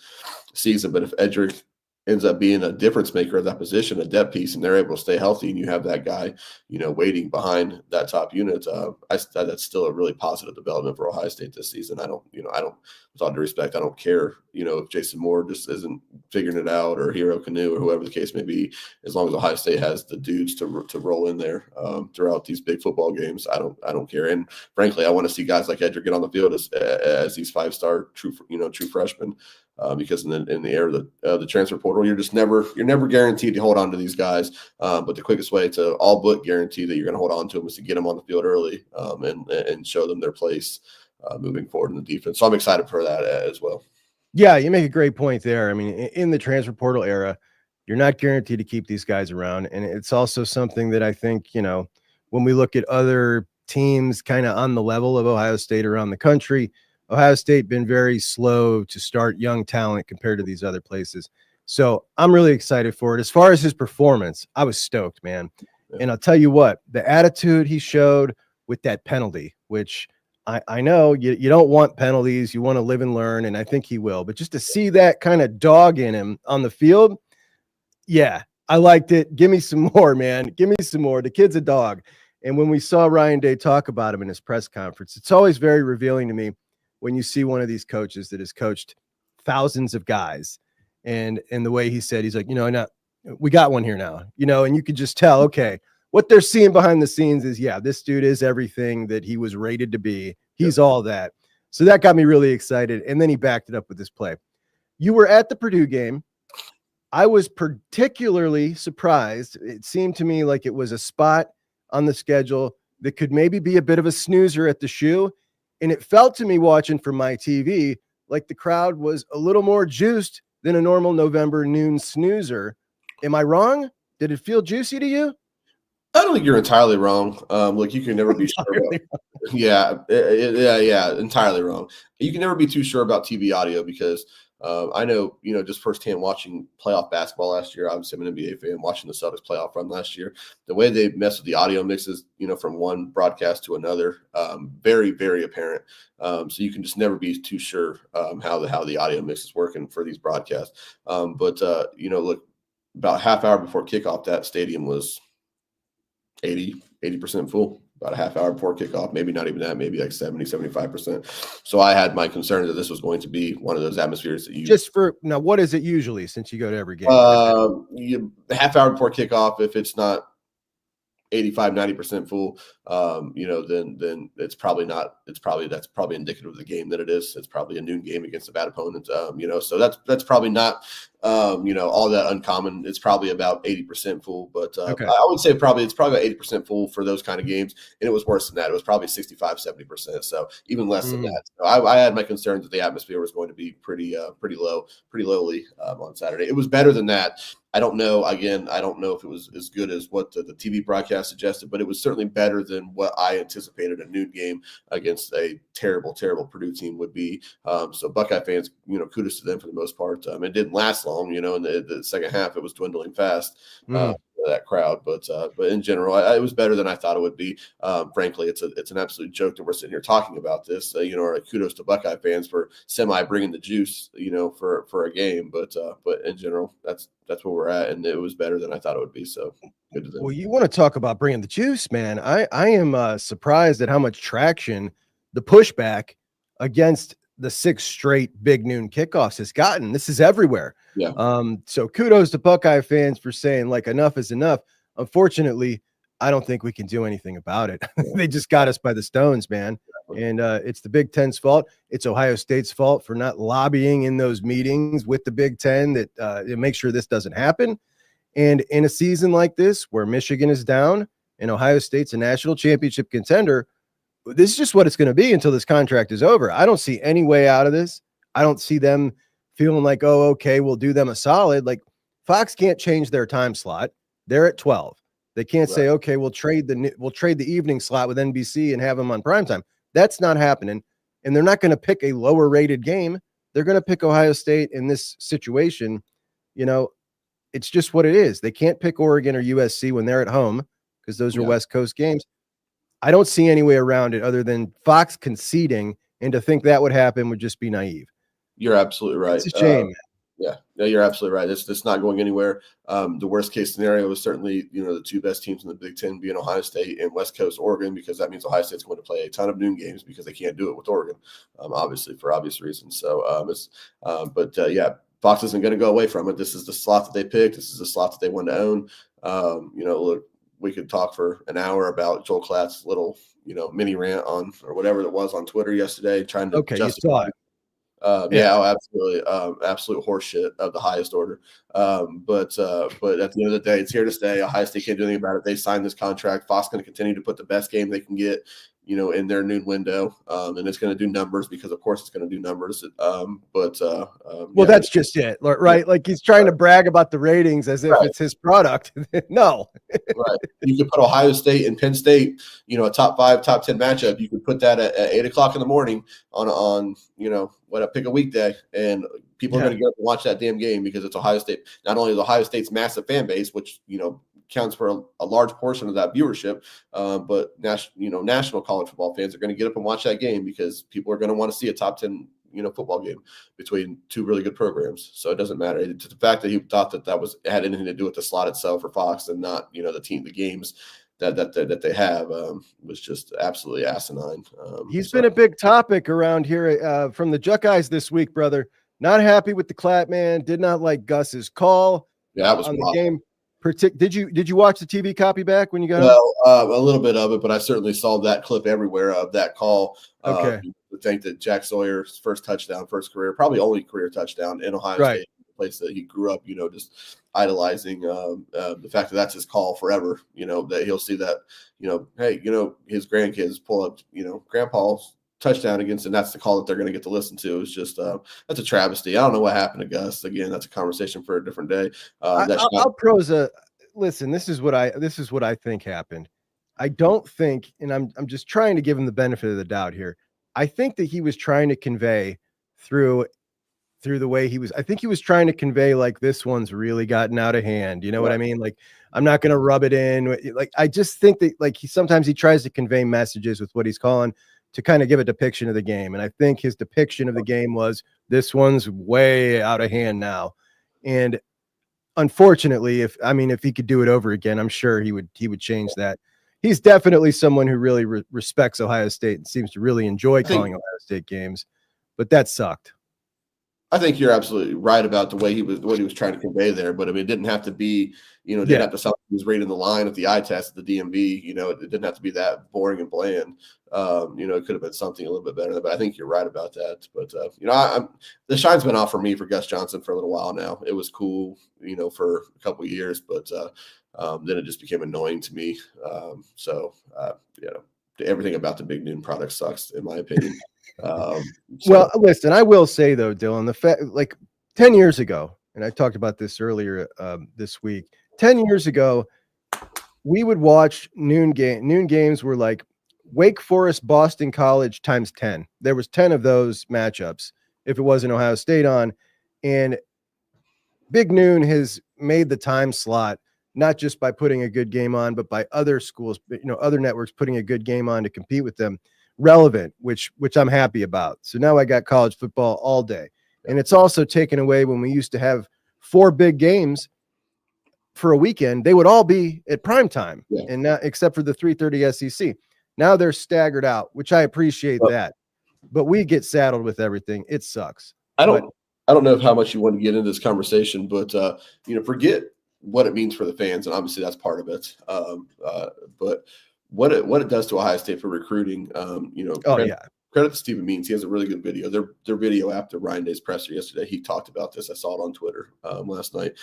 season. But if Edric ends up being a difference maker at that position, a depth piece, and they're able to stay healthy, and you have that guy, waiting behind that top unit, that's still a really positive development for Ohio State this season. I don't, with all due respect, I don't care, if Jason Moore just isn't figuring it out, or Hero Canoe, or whoever the case may be, as long as Ohio State has the dudes to roll in there throughout these big football games. I don't care. And frankly, I want to see guys like Edric get on the field as these 5-star true freshmen. Because in the era of the transfer portal, you're never guaranteed to hold on to these guys. But the quickest way to all but guarantee that you're going to hold on to them is to get them on the field early and show them their place moving forward in the defense. So I'm excited for that as well. Yeah, you make a great point there. I mean, in the transfer portal era, you're not guaranteed to keep these guys around. And it's also something that I think, when we look at other teams kind of on the level of Ohio State around the country, Ohio State been very slow to start young talent compared to these other places. So I'm really excited for it. As far as his performance, I was stoked, man. And I'll tell you what, the attitude he showed with that penalty, which I know you don't want penalties. You want to live and learn, and I think he will. But just to see that kind of dog in him on the field, yeah, I liked it. Give me some more, man. Give me some more. The kid's a dog. And when we saw Ryan Day talk about him in his press conference, it's always very revealing to me when you see one of these coaches that has coached thousands of guys. And the way he said, he's like, we got one here now, and you could just tell, okay, what they're seeing behind the scenes is, yeah, this dude is everything that he was rated to be. He's all that. So that got me really excited. And then he backed it up with this play. You were at the Purdue game. I was particularly surprised. It seemed to me like it was a spot on the schedule that could maybe be a bit of a snoozer at the shoe. And it felt to me watching from my TV like the crowd was a little more juiced than a normal November noon snoozer. Am I wrong? Did it feel juicy to you? I don't think you're entirely wrong. Look, you can never be sure about, yeah, entirely wrong. You can never be too sure about TV audio because I know, just firsthand watching playoff basketball last year. Obviously, I'm an NBA fan watching the Celtics playoff run last year. The way they mess with the audio mixes, from one broadcast to another, very, very apparent. So you can just never be too sure how the audio mix is working for these broadcasts. Look, about half hour before kickoff, that stadium was 80% full. About a half hour before kickoff, maybe not even that, maybe like 70-75%. So I had my concern that this was going to be one of those atmospheres that you just for now. What is it usually since you go to every game? Half hour before kickoff, if it's not 85-90% full, then it's probably not. That's probably indicative of the game that it is. It's probably a noon game against a bad opponent. So that's probably not all that uncommon. It's probably about 80% full, but okay. I would say it's probably about 80% full for those kind of games, and it was worse than that. It was probably 65-70%, so even less than that. So I had my concerns that the atmosphere was going to be pretty lowly on Saturday. It was better than that. I don't know. Again, I don't know if it was as good as what the TV broadcast suggested, but it was certainly better than what I anticipated a noon game against a terrible, terrible Purdue team would be. So Buckeye fans, kudos to them for the most part. It didn't last long, in the second half, it was dwindling fast. That crowd, but in general, it was better than I thought it would be. Frankly, it's an absolute joke that we're sitting here talking about this. Kudos to Buckeye fans for semi bringing the juice, for a game. But in general, that's where we're at, and it was better than I thought it would be. So good to them. Well, you want to talk about bringing the juice, man? I am surprised at how much traction the pushback against the 6 straight big noon kickoffs has gotten. This is everywhere. Yeah. So kudos to Buckeye fans for saying like enough is enough. Unfortunately, I don't think we can do anything about it. They just got us by the stones, man. And it's the Big Ten's fault. It's Ohio State's fault for not lobbying in those meetings with the Big Ten that make sure this doesn't happen. And in a season like this, where Michigan is down and Ohio State's a national championship contender, this is just what it's going to be until this contract is over. I don't see any way out of this. I don't see them feeling like, oh, okay, we'll do them a solid. Like Fox can't change their time slot. They're at 12. They can't say, okay, we'll trade the evening slot with NBC and have them on primetime. That's not happening. And they're not going to pick a lower rated game. They're going to pick Ohio State in this situation. It's just what it is. They can't pick Oregon or USC when they're at home because those are West Coast games. I don't see any way around it other than Fox conceding, and to think that would happen would just be naive. You're absolutely right. It's a shame. No, you're absolutely right. It's not going anywhere. The worst case scenario is certainly, the 2 best teams in the Big Ten being Ohio State and West Coast Oregon, because that means Ohio State's going to play a ton of noon games because they can't do it with Oregon, obviously for obvious reasons. So, Fox isn't going to go away from it. This is the slot that they picked. This is the slot that they want to own. Look, we could talk for an hour about Joel Klatt's little, mini rant on or whatever it was on Twitter yesterday, trying to justify. Absolutely. Absolute horseshit of the highest order. But at the end of the day, it's here to stay. Ohio State can't do anything about it. They signed this contract. Fox going to continue to put the best game they can get, in their noon window. And it's going to do numbers because, of course, it's going to do numbers. That's just it, right? Like he's trying to brag about the ratings as if it's his product. No. Right. You could put Ohio State and Penn State, a top 5, top 10 matchup. You could put that at 8 o'clock in the morning on pick a weekday, and people are going to get up and watch that damn game because it's Ohio State. Not only is Ohio State's massive fan base, which, counts for a large portion of that viewership. But national college football fans are going to get up and watch that game because people are going to want to see a top 10 football game between two really good programs. So it doesn't matter. It's the fact that he thought that had anything to do with the slot itself for Fox and not the games that they have was just absolutely asinine. He's been a big topic around here from the Buckeyes this week, brother. Not happy with the clap, man. Did not like Gus's call. Yeah, that was on the game. Did you watch the TV copy back when you got a little bit of it, but I certainly saw that clip everywhere of that call. Okay. To think that Jack Sawyer's first career, probably only career touchdown in Ohio State, the place that he grew up, just idolizing the fact that that's his call forever, that he'll see that, hey, his grandkids pull up, grandpa's touchdown against, and that's the call that they're going to get to listen to. It's just that's a travesty. I don't know what happened to Gus. Again, that's a conversation for a different day. I'll prosa. Listen, this is what I think happened. I don't think, and I'm just trying to give him the benefit of the doubt here. I think that he was trying to convey through the way he was. I think he was trying to convey like this one's really gotten out of hand. You know what I mean? Like I'm not going to rub it in. Like I just think that like sometimes he tries to convey messages with what he's calling to kind of give a depiction of the game. And I think his depiction of the game was this one's way out of hand now. And unfortunately, if he could do it over again, I'm sure he would change that. He's definitely someone who really respects Ohio State and seems to really enjoy calling Ohio State games, but that sucked. I think you're absolutely right about what he was trying to convey there, but it didn't have to be, didn't have to sound like he was reading the line at the eye test at the DMV. It didn't have to be that boring and bland. It could have been something a little bit better, but I think you're right about that. But the shine's been off for me for Gus Johnson for a little while now. It was cool, for a couple of years, but then it just became annoying to me. Everything about the Big Noon product sucks, in my opinion. Well, listen, I will say though, Dylan, the fact like 10 years ago, and I talked about this earlier this week, 10 years ago, we would watch noon games were like Wake Forest, Boston College times 10. There was 10 of those matchups if it wasn't Ohio State on. And Big Noon has made the time slot, not just by putting a good game on, but by other schools, other networks putting a good game on to compete with them, relevant, which I'm happy about. So now I got college football all day. And it's also taken away when we used to have 4 big games for a weekend. They would all be at prime time, and not except for the 3:30 SEC. Now they're staggered out, which I appreciate that. But we get saddled with everything. It sucks. I don't know how much you want to get into this conversation, but forget what it means for the fans, and obviously that's part of it. But what it does to Ohio State for recruiting, credit to Stephen Means. He has a really good video. Their video after Ryan Day's presser yesterday, he talked about this. I saw it on Twitter last night.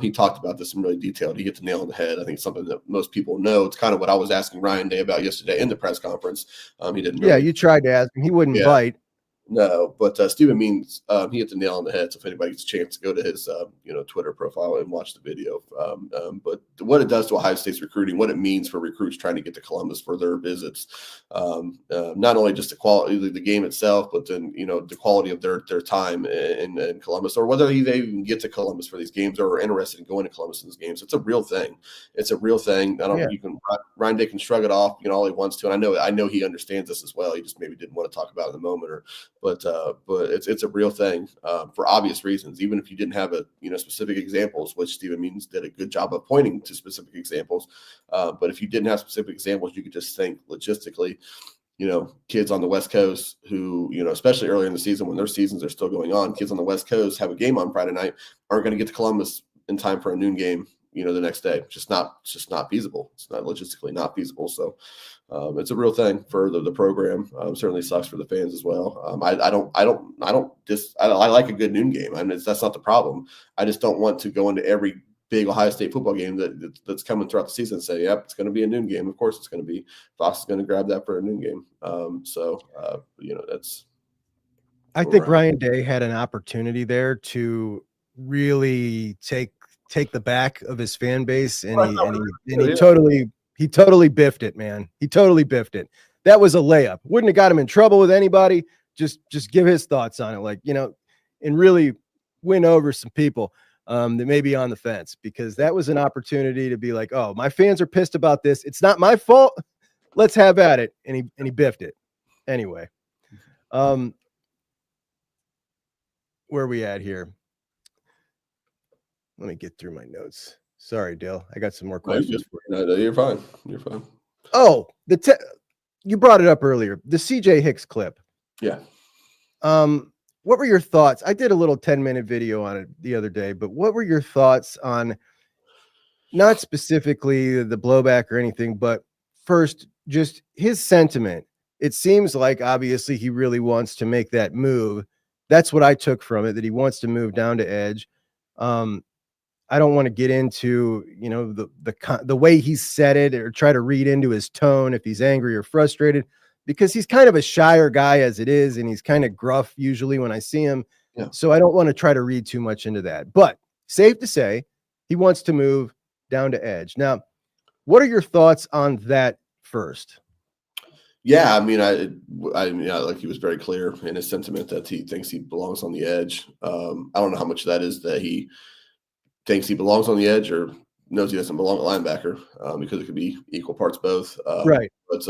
He talked about this in really detail. He hit the nail on the head. I think it's something that most people know. It's kind of what I was asking Ryan Day about yesterday in the press conference. He didn't. Really, you tried to ask him. He wouldn't bite. No, but Stephen Means, he hit the nail on the head. So if anybody gets a chance to go to his, Twitter profile and watch the video. But what it does to Ohio State's recruiting, what it means for recruits trying to get to Columbus for their visits, not only just the quality of the game itself, but then, the quality of their time in Columbus, or whether they even get to Columbus for these games or are interested in going to Columbus in these games. It's a real thing. It's a real thing. I don't know, Ryan Day can shrug it off, all he wants to. And I know he understands this as well. He just maybe didn't want to talk about it in the moment, but it's a real thing for obvious reasons. Even if you didn't have specific examples, which Stephen Means did a good job of pointing to specific examples. But if you didn't have specific examples, you could just think logistically. Kids on the West Coast who, especially early in the season when their seasons are still going on, kids on the West Coast have a game on Friday night, aren't going to get to Columbus in time for a noon game, the next day. It's just not feasible. It's not logistically not feasible. So it's a real thing for the program. Certainly sucks for the fans as well. I like a good noon game. That's not the problem. I just don't want to go into every big Ohio State football game that's coming throughout the season and say, yep, it's going to be a noon game. Of course it's going to be. Fox is going to grab that for a noon game. That's. I think Ryan Day had an opportunity there to really take the back of his fan base, and he totally biffed it, man. He totally biffed it. That was a layup. Wouldn't have got him in trouble with anybody. Just give his thoughts on it, and really win over some people. that may be on the fence, because that was an opportunity to be like, oh, my fans are pissed about this. It's not my fault. Let's have at it. And he biffed it. Anyway, where are we at here? Let me get through my notes. Sorry, Dill. I got some more questions for you. No, you're fine. You're fine. Oh, you brought it up earlier. The CJ Hicks clip. Yeah. What were your thoughts? I did a little 10-minute video on it the other day, but what were your thoughts on, not specifically the blowback or anything, but first, just his sentiment? It seems like obviously he really wants to make that move. That's what I took from it, that he wants to move down to edge. I don't want to get into, the way he said it or try to read into his tone if he's angry or frustrated, because he's kind of a shyer guy as it is, and he's kind of gruff usually when I see him. Yeah. So I don't want to try to read too much into that. But safe to say, he wants to move down to edge. Now, what are your thoughts on that first? Yeah, I mean, like, he was very clear in his sentiment that he thinks he belongs on the edge. I don't know how much that is that he thinks he belongs on the edge or knows he doesn't belong at linebacker, because it could be equal parts both. Right. But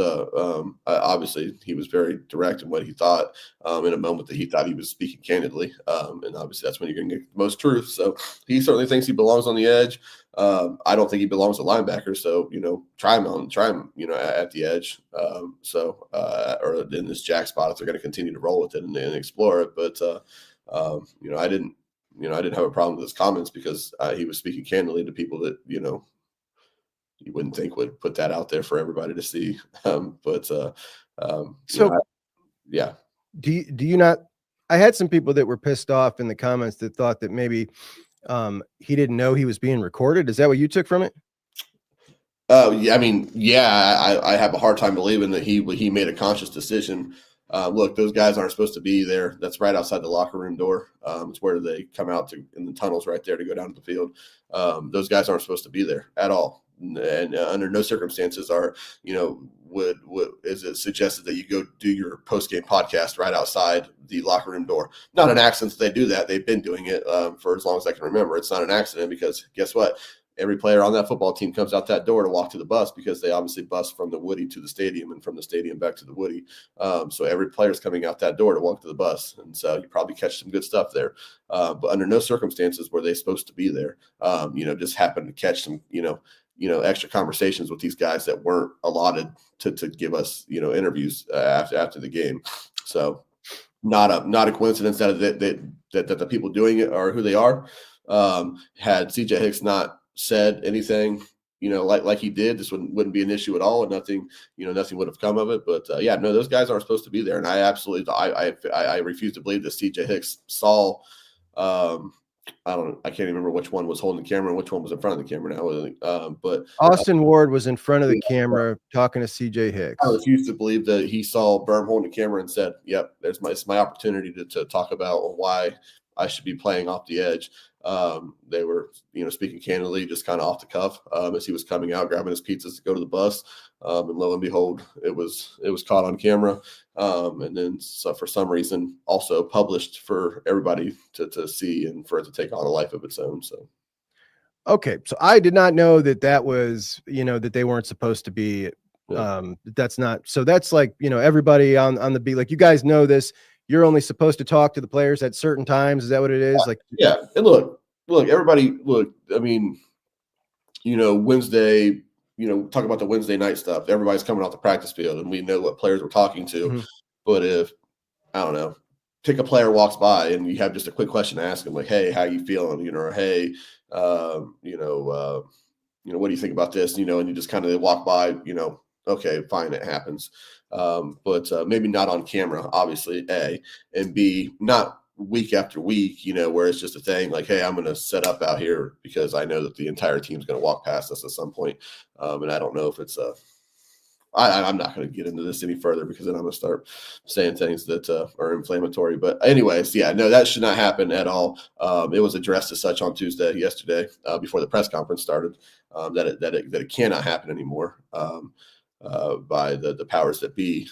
obviously he was very direct in what he thought, in a moment that he thought he was speaking candidly. And obviously that's when you're going to get the most truth. So he certainly thinks he belongs on the edge. I don't think he belongs at linebacker. So, try him, at the edge. Or in this jack spot, if they're going to continue to roll with it and explore it. But, I didn't have a problem with his comments, because he was speaking candidly to people that, you wouldn't think would put that out there for everybody to see. Yeah. Do you not? I had some people that were pissed off in the comments that thought that maybe he didn't know he was being recorded. Is that what you took from it? Yeah, I mean, I have a hard time believing that he made a conscious decision. Look, those guys aren't supposed to be there. That's right outside the locker room door. It's where they come out in the tunnels right there to go down to the field. Those guys aren't supposed to be there at all. And under no circumstances is it suggested that you go do your post-game podcast right outside the locker room door. Not an accident that they do that. They've been doing it for as long as I can remember. It's not an accident, because guess what? Every player on that football team comes out that door to walk to the bus, because they obviously bus from the Woody to the stadium and from the stadium back to the Woody. So every player is coming out that door to walk to the bus. And so you probably catch some good stuff there. But under no circumstances were they supposed to be there. Just happened to catch some, extra conversations with these guys that weren't allotted to give us, interviews after the game. So not a coincidence that the people doing it are who they are. Had CJ Hicks not said anything, like he did, this wouldn't be an issue at all, and nothing would have come of it. But no, those guys aren't supposed to be there, and I absolutely, I refuse to believe that CJ Hicks saw. I can't even remember which one was holding the camera and which one was in front of the camera now. But Austin Ward was in front of the camera talking to CJ Hicks. I refuse to believe that he saw Berm holding the camera and said, "Yep, it's my opportunity to talk about why I should be playing off the edge." They were, speaking candidly, just kind of off the cuff, as he was coming out, grabbing his pizzas to go to the bus. And lo and behold, it was caught on camera. And then for some reason also published for everybody to see and for it to take on a life of its own. So. Okay. So I did not know that was, that they weren't supposed to be, that's not, so that's like, everybody on the beat, like, you guys know this. You're only supposed to talk to the players at certain times. Is that what it is? Yeah. And look, everybody, I mean, Wednesday, talk about the Wednesday night stuff. Everybody's coming off the practice field and we know what players we're talking to. Mm-hmm. But if, I don't know, pick a player walks by and you have just a quick question to ask them, like, hey, how you feeling? Or, hey, what do you think about this? And you just kind of walk by, okay, fine, it happens. But maybe not on camera, obviously, A, and B, not week after week, where it's just a thing like, hey, I'm going to set up out here because I know that the entire team's going to walk past us at some point. And I don't know if it's I'm not going to get into this any further because then I'm going to start saying things that are inflammatory. But anyways, no, that should not happen at all. It was addressed as such on yesterday, before the press conference started, that it cannot happen anymore. By the powers that be,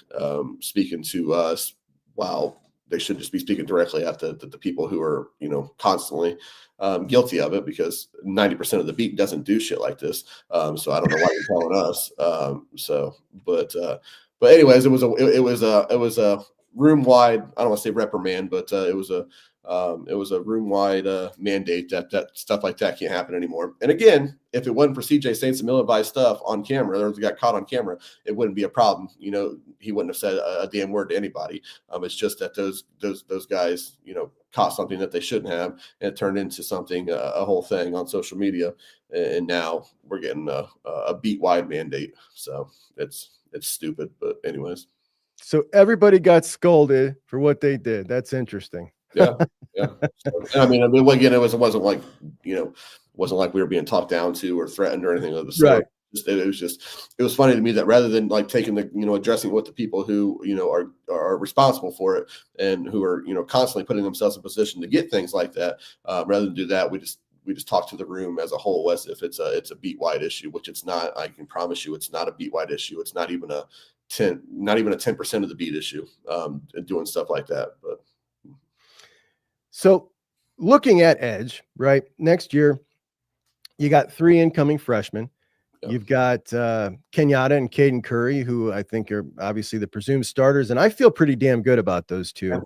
speaking to us while they should just be speaking directly at the people who are, constantly guilty of it, because 90% of the beat doesn't do shit like this. So I don't know why you're telling us. But anyways, it was a room wide. I don't want to say reprimand, but it was a room wide mandate that stuff like that can't happen anymore. And again, if it wasn't for CJ saying some ill-advised stuff on camera, or got caught on camera, it wouldn't be a problem. He wouldn't have said a damn word to anybody. It's just that those guys, caught something that they shouldn't have, and it turned into something, a whole thing on social media. And now we're getting a beat wide mandate. So it's stupid. But anyways. So everybody got scolded for what they did. That's interesting. Yeah. I mean, again, it wasn't like, wasn't like we were being talked down to or threatened or anything of the sort. Right. It was funny to me that rather than like taking the, addressing what the people who, are responsible for it and who are, constantly putting themselves in position to get things like that, rather than do that, we just talk to the room as a whole as if it's a beat wide issue, which it's not. I can promise you it's not a beat wide issue. It's not even a 10% of the beat issue, doing stuff like that. But so looking at edge, right, next year, you got 3 incoming freshmen. Yep. You've got Kenyatta and Caden Curry, who I think are obviously the presumed starters. And I feel pretty damn good about those two.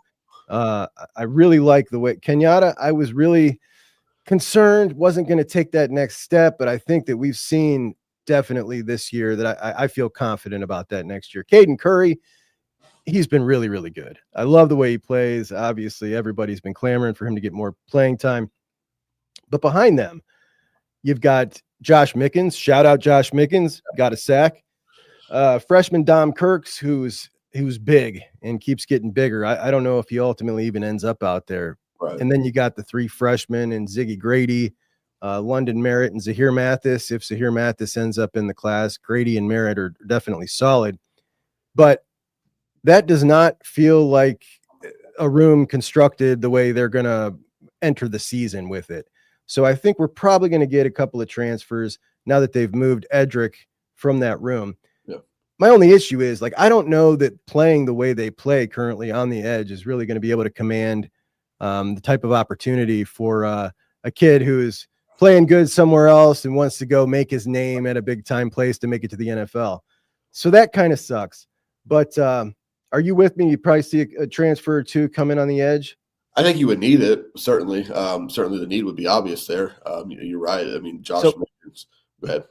I really like the way Kenyatta, I was really concerned, wasn't going to take that next step. But I think that we've seen definitely this year that I feel confident about that next year. Caden Curry, he's been really, really good. I love the way he plays. Obviously, everybody's been clamoring for him to get more playing time. But behind them, you've got Josh Mickens. Shout out Josh Mickens. Got a sack. Freshman Dom Kirks, who's big and keeps getting bigger. I don't know if he ultimately even ends up out there. Right. And then you got the 3 freshmen and Ziggy Grady, London Merritt, and Zahir Mathis. If Zahir Mathis ends up in the class, Grady and Merritt are definitely solid. But that does not feel like a room constructed the way they're going to enter the season with it. So I think we're probably going to get a couple of transfers now that they've moved Edric from that room. Yeah. My only issue is, like, I don't know that playing the way they play currently on the edge is really going to be able to command the type of opportunity for a kid who is playing good somewhere else and wants to go make his name at a big time place to make it to the NFL. So that kind of sucks. But are you with me? You probably see a transfer or 2 come in on the edge. I think you would need it. Certainly. Certainly the need would be obvious there. You're right. I mean, Josh, go ahead.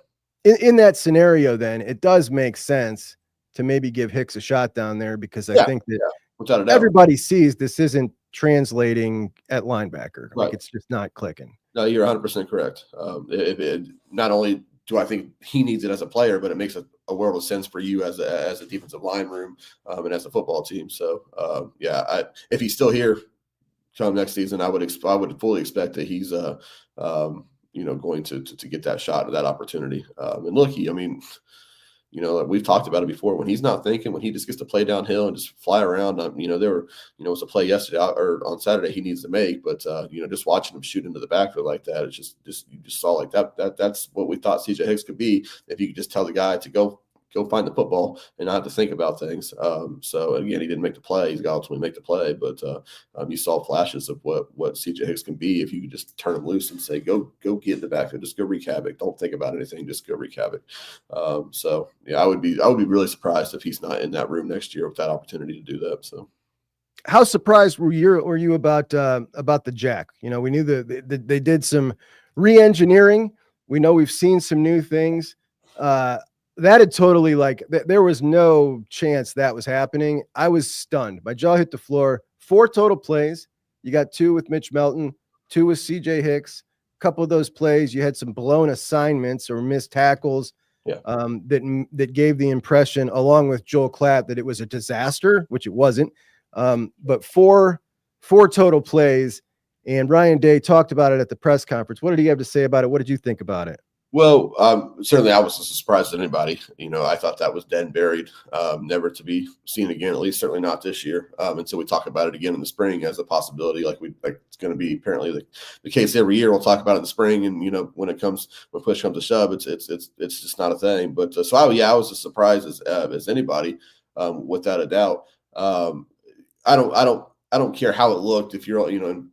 In that scenario, then it does make sense to maybe give Hicks a shot down there, because I think that without a doubt, everybody sees this isn't translating at linebacker. Right. Like, it's just not clicking. No, you're 100% correct. Not only do I think he needs it as a player, but it makes a world of sense for you as a defensive line room and as a football team. So if he's still here come next season, I would fully expect that he's going to get that shot or that opportunity. And look, we've talked about it before. When he's not thinking, when he just gets to play downhill and just fly around, there was a play yesterday or on Saturday he needs to make, but just watching him shoot into the backfield like that, it's just you just saw like that's what we thought CJ Hicks could be, if you could just tell the guy to go find the football and not have to think about things. So again, he didn't make the play. He's got to ultimately make the play, but you saw flashes of what CJ Hicks can be if you could just turn him loose and say, go get in the backfield, just go wreak havoc. Don't think about anything, just go wreak havoc. I would be really surprised if he's not in that room next year with that opportunity to do that. So, how surprised were you about the jack? We knew that they did some re-engineering. We know we've seen some new things. That had totally, there was no chance that was happening. I was stunned. My jaw hit the floor. 4 total plays. You got 2 with Mitch Melton, 2 with CJ Hicks. A couple of those plays, you had some blown assignments or missed tackles that gave the impression, along with Joel Klatt, that it was a disaster, which it wasn't. But four total plays, and Ryan Day talked about it at the press conference. What did he have to say about it? What did you think about it? Well, certainly I wasn't surprised at anybody. I thought that was dead and buried, never to be seen again, at least certainly not this year. Until we talk about it again in the spring as a possibility, like it's going to be apparently the case every year. We'll talk about it in the spring, and when push comes to shove, it's just not a thing. But I was as surprised as anybody, without a doubt. I don't I don't care how it looked. If you're,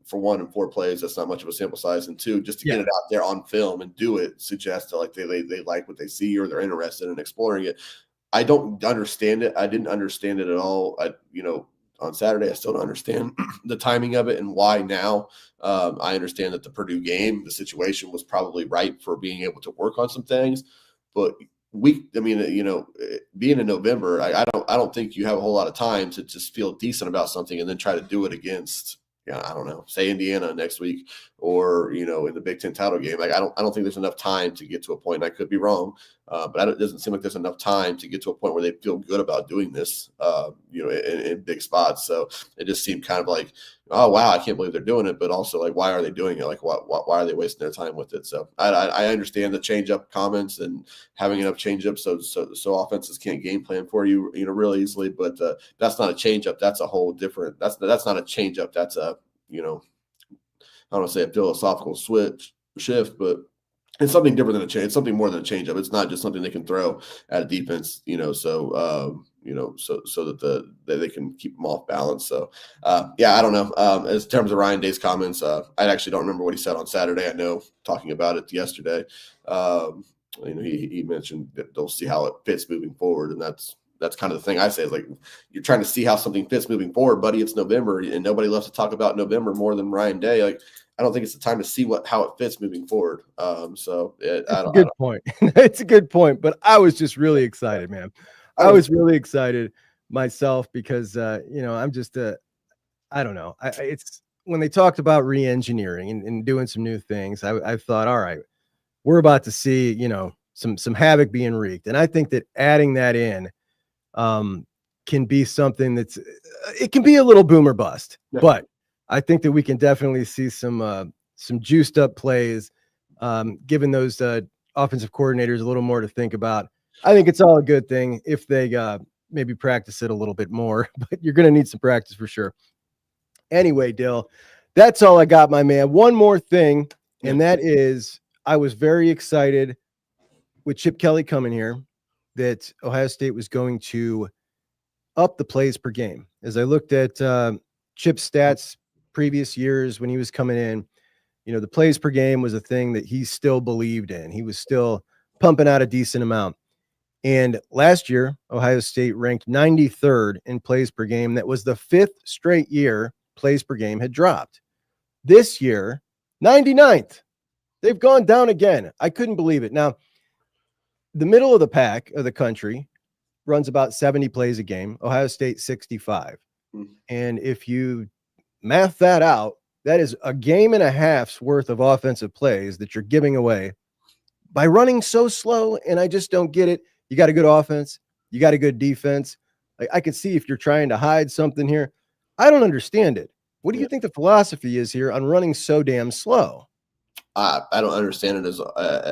for one, in 4 plays, that's not much of a sample size. And 2, just to get it out there on film and do it suggests that like they like what they see or they're interested in exploring it. I don't understand it. I didn't understand it at all. On Saturday, I still don't understand the timing of it and why now. I understand that the Purdue game, the situation was probably right for being able to work on some things, but being in November, I don't think you have a whole lot of time to just feel decent about something and then try to do it against, I don't know, say Indiana next week or, in the Big Ten title game. Like, I don't think there's enough time to get to a point. I could be wrong, but it doesn't seem like there's enough time to get to a point where they feel good about doing this, in big spots. So it just seemed kind of like, oh, wow, I can't believe they're doing it. But also, like, why are they doing it? Like, why are they wasting their time with it? So I understand the change-up comments and having enough change-ups so offenses can't game plan for you, really easily. But that's not a change-up. That's a whole different – that's not a change-up. That's a, I don't want to say a philosophical shift, but it's something different than a change. It's something more than a change-up. It's not just something they can throw at a defense, so that they can keep them off balance. So, I don't know. As in terms of Ryan Day's comments, I actually don't remember what he said on Saturday. I know talking about it yesterday, he mentioned that they'll see how it fits moving forward, and that's kind of the thing I say is like, you're trying to see how something fits moving forward, buddy. It's November, and nobody loves to talk about November more than Ryan Day. Like, I don't think it's the time to see how it fits moving forward. That's a good point. It's a good point, but I was just really excited, man. I was really excited myself because, I'm just I don't know. It's when they talked about re-engineering and doing some new things, I thought, all right, we're about to see, some havoc being wreaked. And I think that adding that in can be something it can be a little boomer bust, but I think that we can definitely see some juiced up plays, giving those offensive coordinators a little more to think about. I think it's all a good thing if they maybe practice it a little bit more, but you're going to need some practice for sure. Anyway, Dill, that's all I got, my man. One more thing, and that is I was very excited with Chip Kelly coming here that Ohio State was going to up the plays per game. As I looked at Chip's stats previous years when he was coming in, the plays per game was a thing that he still believed in. He was still pumping out a decent amount. And last year, Ohio State ranked 93rd in plays per game. That was the 5th straight year plays per game had dropped. This year, 99th. They've gone down again. I couldn't believe it. Now, the middle of the pack of the country runs about 70 plays a game. Ohio State, 65. And if you math that out, that is a game and a half's worth of offensive plays that you're giving away by running so slow. And I just don't get it. You got a good offense. You got a good defense. I can see if you're trying to hide something here. I don't understand it. What do you think the philosophy is here on running so damn slow? I don't understand it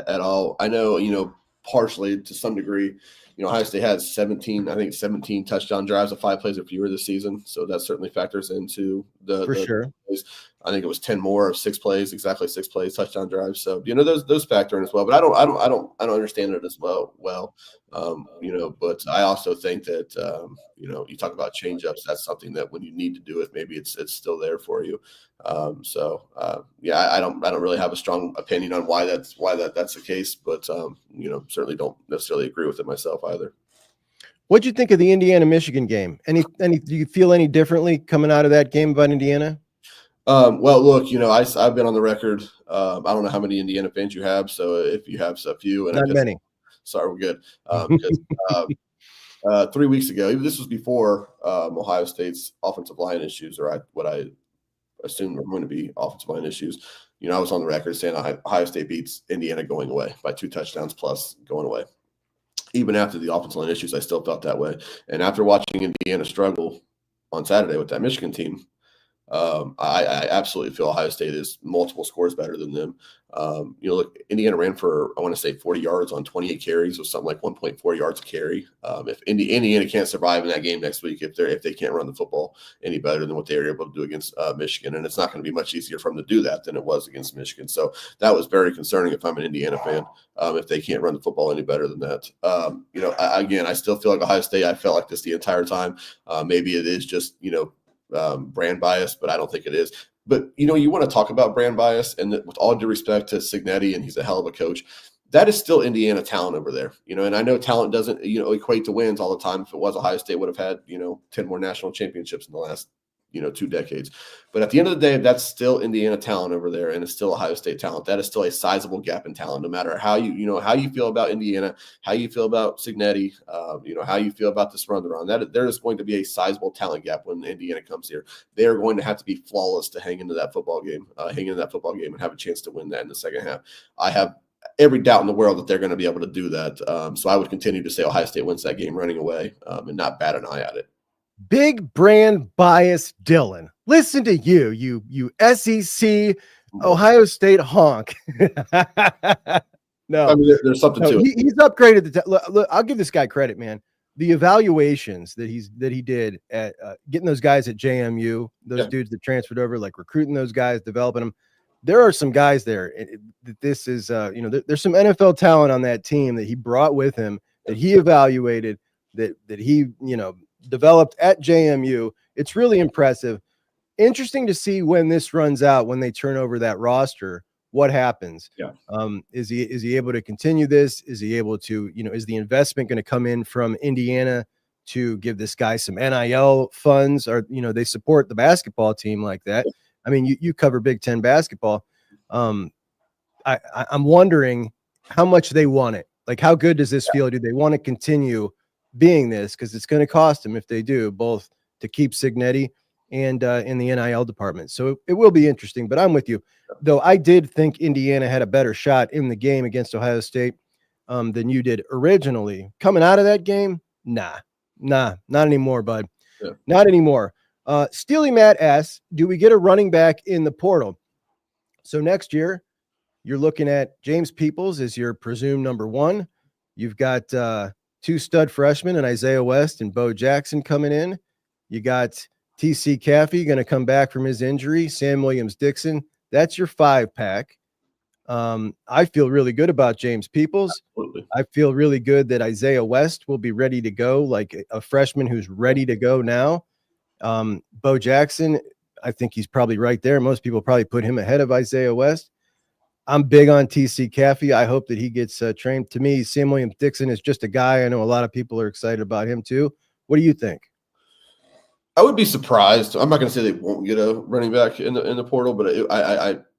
at all. I know, partially to some degree, Ohio State has 17 touchdown drives of 5 plays or fewer this season. So that certainly factors into the sure. Plays. I think it was 10 more of 6 plays, exactly 6 plays, touchdown drives. So, those factor in as well, but I don't understand it as well. But I also think that, you talk about change ups. That's something that when you need to do it, maybe it's still there for you. I don't really have a strong opinion on why that's the case, but certainly don't necessarily agree with it myself either. What'd you think of the Indiana-Michigan game? Any do you feel any differently coming out of that game about Indiana? Well, look, I've been on the record. I don't know how many Indiana fans you have, so if you have a few, and not many. Sorry, we're good. Because 3 weeks ago, even this was before Ohio State's offensive line issues, or what I assume are going to be offensive line issues. I was on the record saying Ohio State beats Indiana going away by 2 touchdowns plus going away. Even after the offensive line issues, I still felt that way. And after watching Indiana struggle on Saturday with that Michigan team, I absolutely feel Ohio State is multiple scores better than them. Look, Indiana ran for, I want to say 40 yards on 28 carries, with something like 1.4 yards a carry. If Indiana can't survive in that game next week, if they can't run the football any better than what they were able to do against Michigan, and it's not going to be much easier for them to do that than it was against Michigan. So that was very concerning if I'm an Indiana fan, if they can't run the football any better than that. I still feel like Ohio State, I felt like this the entire time. Maybe it is just, brand bias, but I don't think it is. But, you want to talk about brand bias, and with all due respect to Cignetti, and he's a hell of a coach, that is still Indiana talent over there, and I know talent doesn't, equate to wins all the time. If it was, Ohio State would have had, 10 more national championships in the last, 2 decades. But at the end of the day, that's still Indiana talent over there, and it's still Ohio State talent. That is still a sizable gap in talent, no matter how how you feel about Indiana, how you feel about Cignetti, how you feel about this run around. That there is going to be a sizable talent gap when Indiana comes here. They are going to have to be flawless to hang into that football game, and have a chance to win that in the second half. I have every doubt in the world that they're going to be able to do that. So I would continue to say Ohio State wins that game running away, and not bat an eye at it. Big brand bias, Dillon. Listen to you SEC Ohio State honk. No, I mean, there's something to it. He's upgraded the. Look, I'll give this guy credit, man. The evaluations that he did at getting those guys at JMU, those dudes that transferred over, like recruiting those guys, developing them. There are some guys there. This is, there's some NFL talent on that team that he brought with him, that he evaluated, that he, developed at JMU. It's really impressive. Interesting to see when this runs out, when they turn over that roster, what happens. Yeah. Is he able to continue this? Is he able to, is the investment going to come in from Indiana to give this guy some NIL funds, or, they support the basketball team like that? I mean, you cover Big Ten basketball. I'm wondering how much they want it. Like, how good does this feel? Do they want to continue being this? Because it's going to cost them if they do, both to keep Cignetti and in the NIL department. So it will be interesting. But I'm with you, though. I did think Indiana had a better shot in the game against Ohio State than you did originally. Coming out of that game, nah, not anymore, bud. Yeah. Not anymore. Steely Matt asks, do we get a running back in the portal? So next year, you're looking at James Peoples as your presumed number one. You've got 2 stud freshmen and Isaiah West and Bo Jackson coming in. You got TC Caffey going to come back from his injury. Sam Williams-Dixon. That's your 5-pack. I feel really good about James Peoples. Absolutely. I feel really good that Isaiah West will be ready to go, like a freshman who's ready to go now. Bo Jackson, I think he's probably right there. Most people probably put him ahead of Isaiah West. I'm big on TC Caffey. I hope that he gets trained. To me, Sam Williams-Dixon is just a guy. I know a lot of people are excited about him too. What do you think? I would be surprised. I'm not going to say they won't get a running back in the portal, but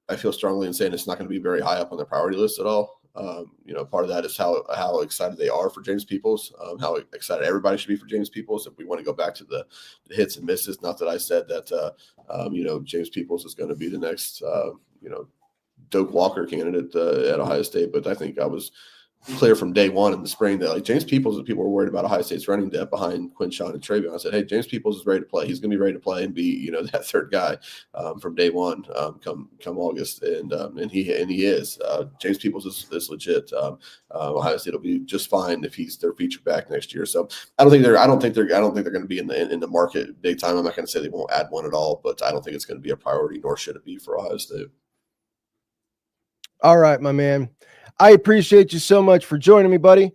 I feel strongly in saying it's not going to be very high up on the priority list at all. Part of that is how excited they are for James Peoples, how excited everybody should be for James Peoples. If we want to go back to the hits and misses, not that I said that, James Peoples is going to be the next, Doak Walker candidate at Ohio State, but I think I was clear from day one in the spring that, like, James Peoples, people were worried about Ohio State's running depth behind Quinshawn and Travion. I said, hey, James Peoples is ready to play. He's going to be ready to play and be, that third guy from day one come August, and he is. James Peoples is legit. Ohio State will be just fine if he's their feature back next year. So I don't think they're going to be in the market big time. I'm not going to say they won't add one at all, but I don't think it's going to be a priority, nor should it be for Ohio State. All right, my man. I appreciate you so much for joining me, buddy.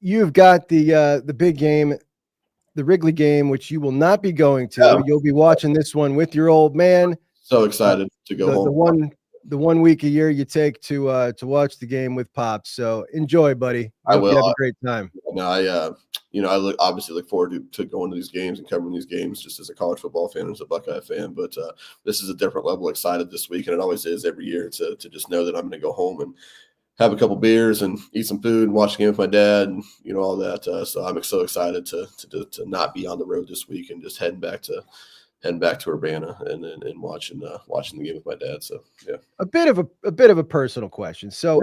You've got the big game, the Wrigley game, which you will not be going to. Yeah. You'll be watching this one with your old man. So excited to go home. The 1 week a year you take to watch the game with Pops. So enjoy, buddy. I will. Have a great time. No, I obviously look forward to going to these games and covering these games just as a college football fan and as a Buckeye fan. But this is a different level of excited this week, and it always is every year to just know that I'm going to go home and have a couple beers and eat some food and watch the game with my dad and all that. So I'm so excited to not be on the road this week and just heading back to Urbana and watching the game with my dad. So yeah, a bit of a personal question. So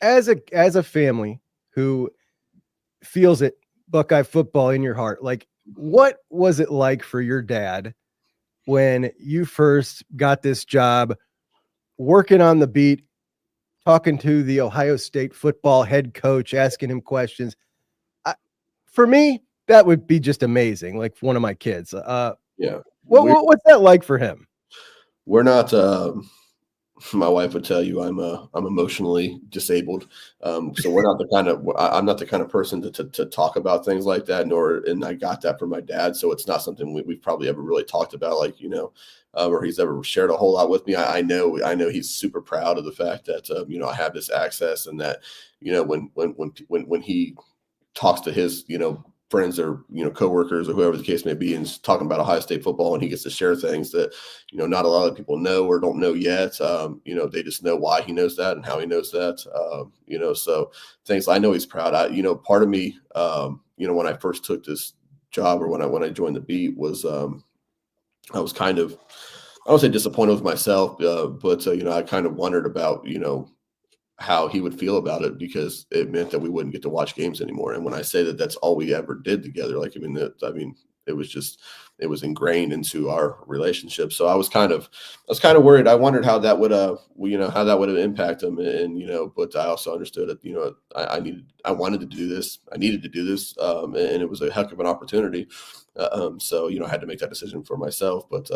as a family who feels it, Buckeye football in your heart, like, what was it like for your dad when you first got this job, working on the beat, talking to the Ohio State football head coach, asking him questions? For me, that would be just amazing. Like one of my kids. Yeah. What's that like for him? We're not my wife would tell you I'm emotionally disabled. So we're not the kind of I'm not the kind of person to talk about things like that. And I got that from my dad. So it's not something we've probably ever really talked about, like, or he's ever shared a whole lot with me. I know he's super proud of the fact that I have this access, and that when he talks to his friends or coworkers or whoever the case may be, and is talking about Ohio State football, and he gets to share things that not a lot of people know or don't know yet. They just know why he knows that and how he knows that. So things, I know he's proud. Part of me, when I first took this job, or when I joined the beat, was I was kind of, I don't say disappointed with myself, but I kind of wondered about how he would feel about it, because it meant that we wouldn't get to watch games anymore. And when I say that that's all we ever did together, it was ingrained into our relationship. So I was kind of worried. I wondered how that would, how that would impact him. And, but I also understood it. I wanted to do this. I needed to do this. And it was a heck of an opportunity. So, I had to make that decision for myself, but,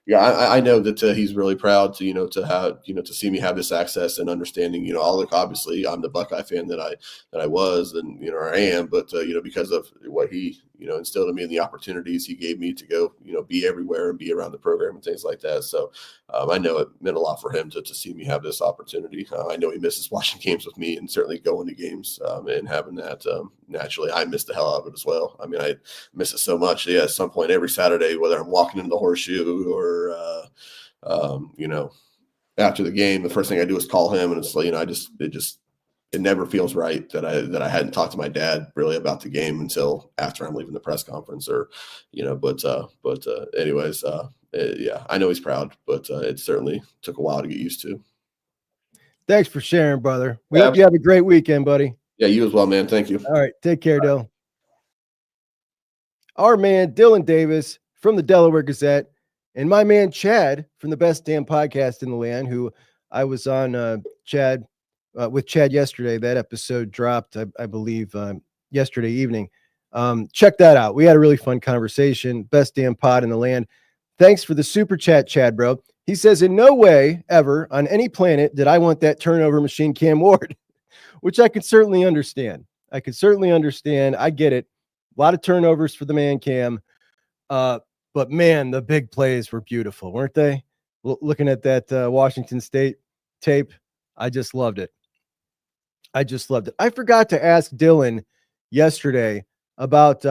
yeah, I know that he's really proud to, to have, to see me have this access and understanding, obviously I'm the Buckeye fan that I was, and, I am, but, because of what he, instilled in me and the opportunities he gave me to go, be everywhere and be around the program and things like that. So I know it meant a lot for him to see me have this opportunity. I know he misses watching games with me, and certainly going to games and having that. Naturally, I miss the hell out of it as well. I mean, I miss it so much. Yeah, at some point every Saturday, whether I'm walking into the horseshoe or, after the game, the first thing I do is call him, and it's like, it never feels right that I hadn't talked to my dad really about the game until after I'm leaving the press conference, or, anyways, yeah, I know he's proud, but it certainly took a while to get used to. Thanks for sharing, brother. We hope you have a great weekend, buddy. Yeah, you as well, man. Thank you. All right. Take care, Dill. Our man, Dillon Davis from the Delaware Gazette, and my man, Chad, from the Best Damn Podcast in the Land, who I was on with Chad yesterday. That episode dropped, I believe, yesterday evening. Check that out. We had a really fun conversation. Best Damn Pod in the Land. Thanks for the super chat, Chad, bro. He says, in no way ever on any planet did I want that turnover machine, Cam Ward, which I could certainly understand. I get it. A lot of turnovers for the man, Cam. But man, the big plays were beautiful, weren't they? Looking at that Washington State tape, I just loved it. I forgot to ask Dillon yesterday about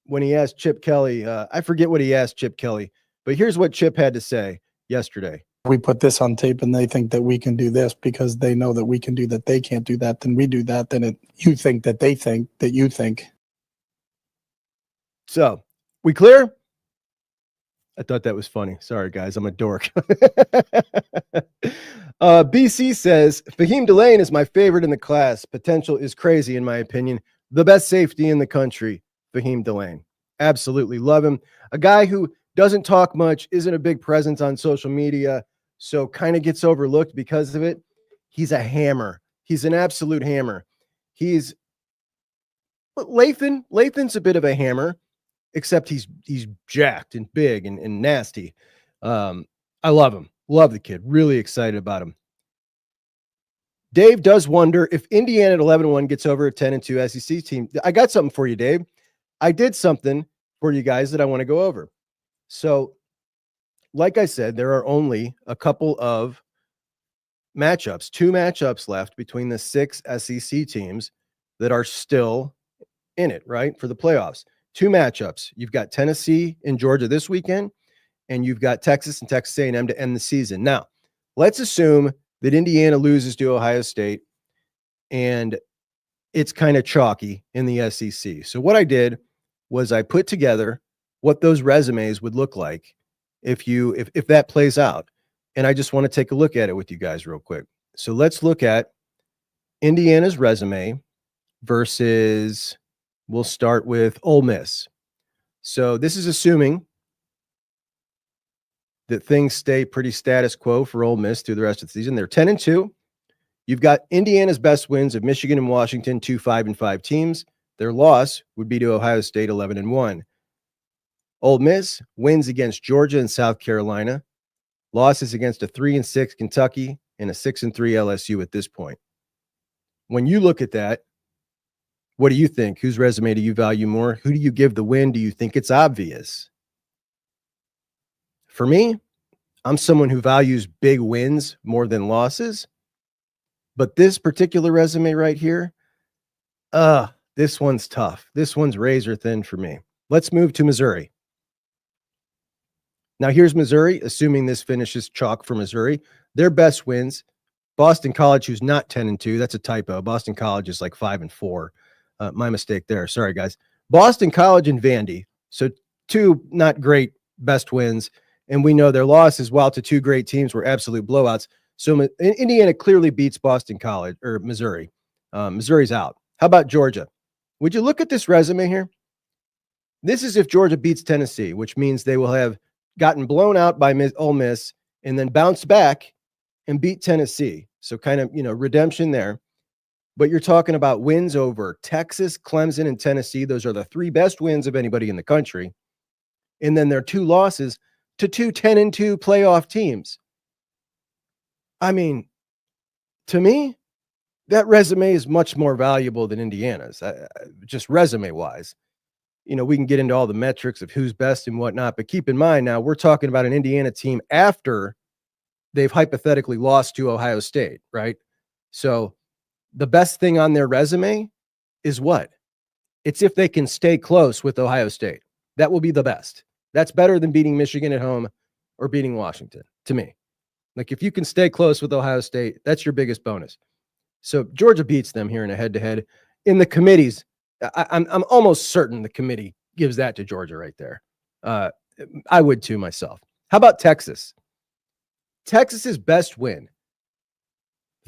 when he asked Chip Kelly. I forget what he asked Chip Kelly, but here's what Chip had to say yesterday. We put this on tape and they think that we can do this because they know that we can do that. They can't do that. Then we do that. Then you think that they think that you think. So we clear? I thought that was funny. Sorry, guys. I'm a dork. BC says, Fahim Delane is my favorite in the class. Potential is crazy, in my opinion. The best safety in the country, Fahim Delane. Absolutely love him. A guy who doesn't talk much, isn't a big presence on social media, so kind of gets overlooked because of it. He's a hammer. He's an absolute hammer. Lathan's a bit of a hammer, except he's jacked and big and nasty. I love him. Love the kid. Really excited about him. Dave does wonder if Indiana at 11-1 gets over a 10-2 SEC team. I got something for you, Dave. I did something for you guys that I want to go over. So, like I said, there are only a couple of matchups, 2 matchups left between the 6 SEC teams that are still in it, right, for the playoffs. 2 matchups. You've got Tennessee and Georgia this weekend, and you've got Texas and Texas A&M to end the season. Now, let's assume that Indiana loses to Ohio State, and it's kind of chalky in the SEC. So what I did was I put together what those resumes would look like if that plays out. And I just want to take a look at it with you guys real quick. So let's look at Indiana's resume versus, we'll start with Ole Miss. So this is assuming that things stay pretty status quo for Ole Miss through the rest of the season. They're 10-2. You've got Indiana's best wins of Michigan and Washington, 2 5-5 teams. Their loss would be to Ohio State, 11-1. Ole Miss wins against Georgia and South Carolina. Losses against a 3-6 Kentucky and a 6-3 LSU at this point. When you look at that, what do you think? Whose resume do you value more? Who do you give the win? Do you think it's obvious? For me, I'm someone who values big wins more than losses. But this particular resume right here, this one's tough. This one's razor thin for me. Let's move to Missouri. Now, here's Missouri, assuming this finishes chalk for Missouri. Their best wins, Boston College, who's not 10-2. That's a typo. Boston College is like 5-4. My mistake there. Sorry, guys. Boston College and Vandy. So two not great best wins. And we know their losses, while to two great teams, were absolute blowouts. So Indiana clearly beats Boston College or Missouri. Missouri's out. How about Georgia? Would you look at this resume here? This is if Georgia beats Tennessee, which means they will have gotten blown out by Ole Miss and then bounced back and beat Tennessee. So kind of, redemption there. But you're talking about wins over Texas, Clemson, and Tennessee. Those are the three best wins of anybody in the country. And then their two losses to two 10-2 playoff teams. I mean, to me, that resume is much more valuable than Indiana's, just resume-wise. We can get into all the metrics of who's best and whatnot, but keep in mind now, we're talking about an Indiana team after they've hypothetically lost to Ohio State, right? So the best thing on their resume is what? It's if they can stay close with Ohio State. That will be the best. That's better than beating Michigan at home or beating Washington, to me. Like, if you can stay close with Ohio State, that's your biggest bonus. So Georgia beats them here in a head-to-head. In the committees, I'm almost certain the committee gives that to Georgia right there. I would too myself. How about Texas? Texas's best win,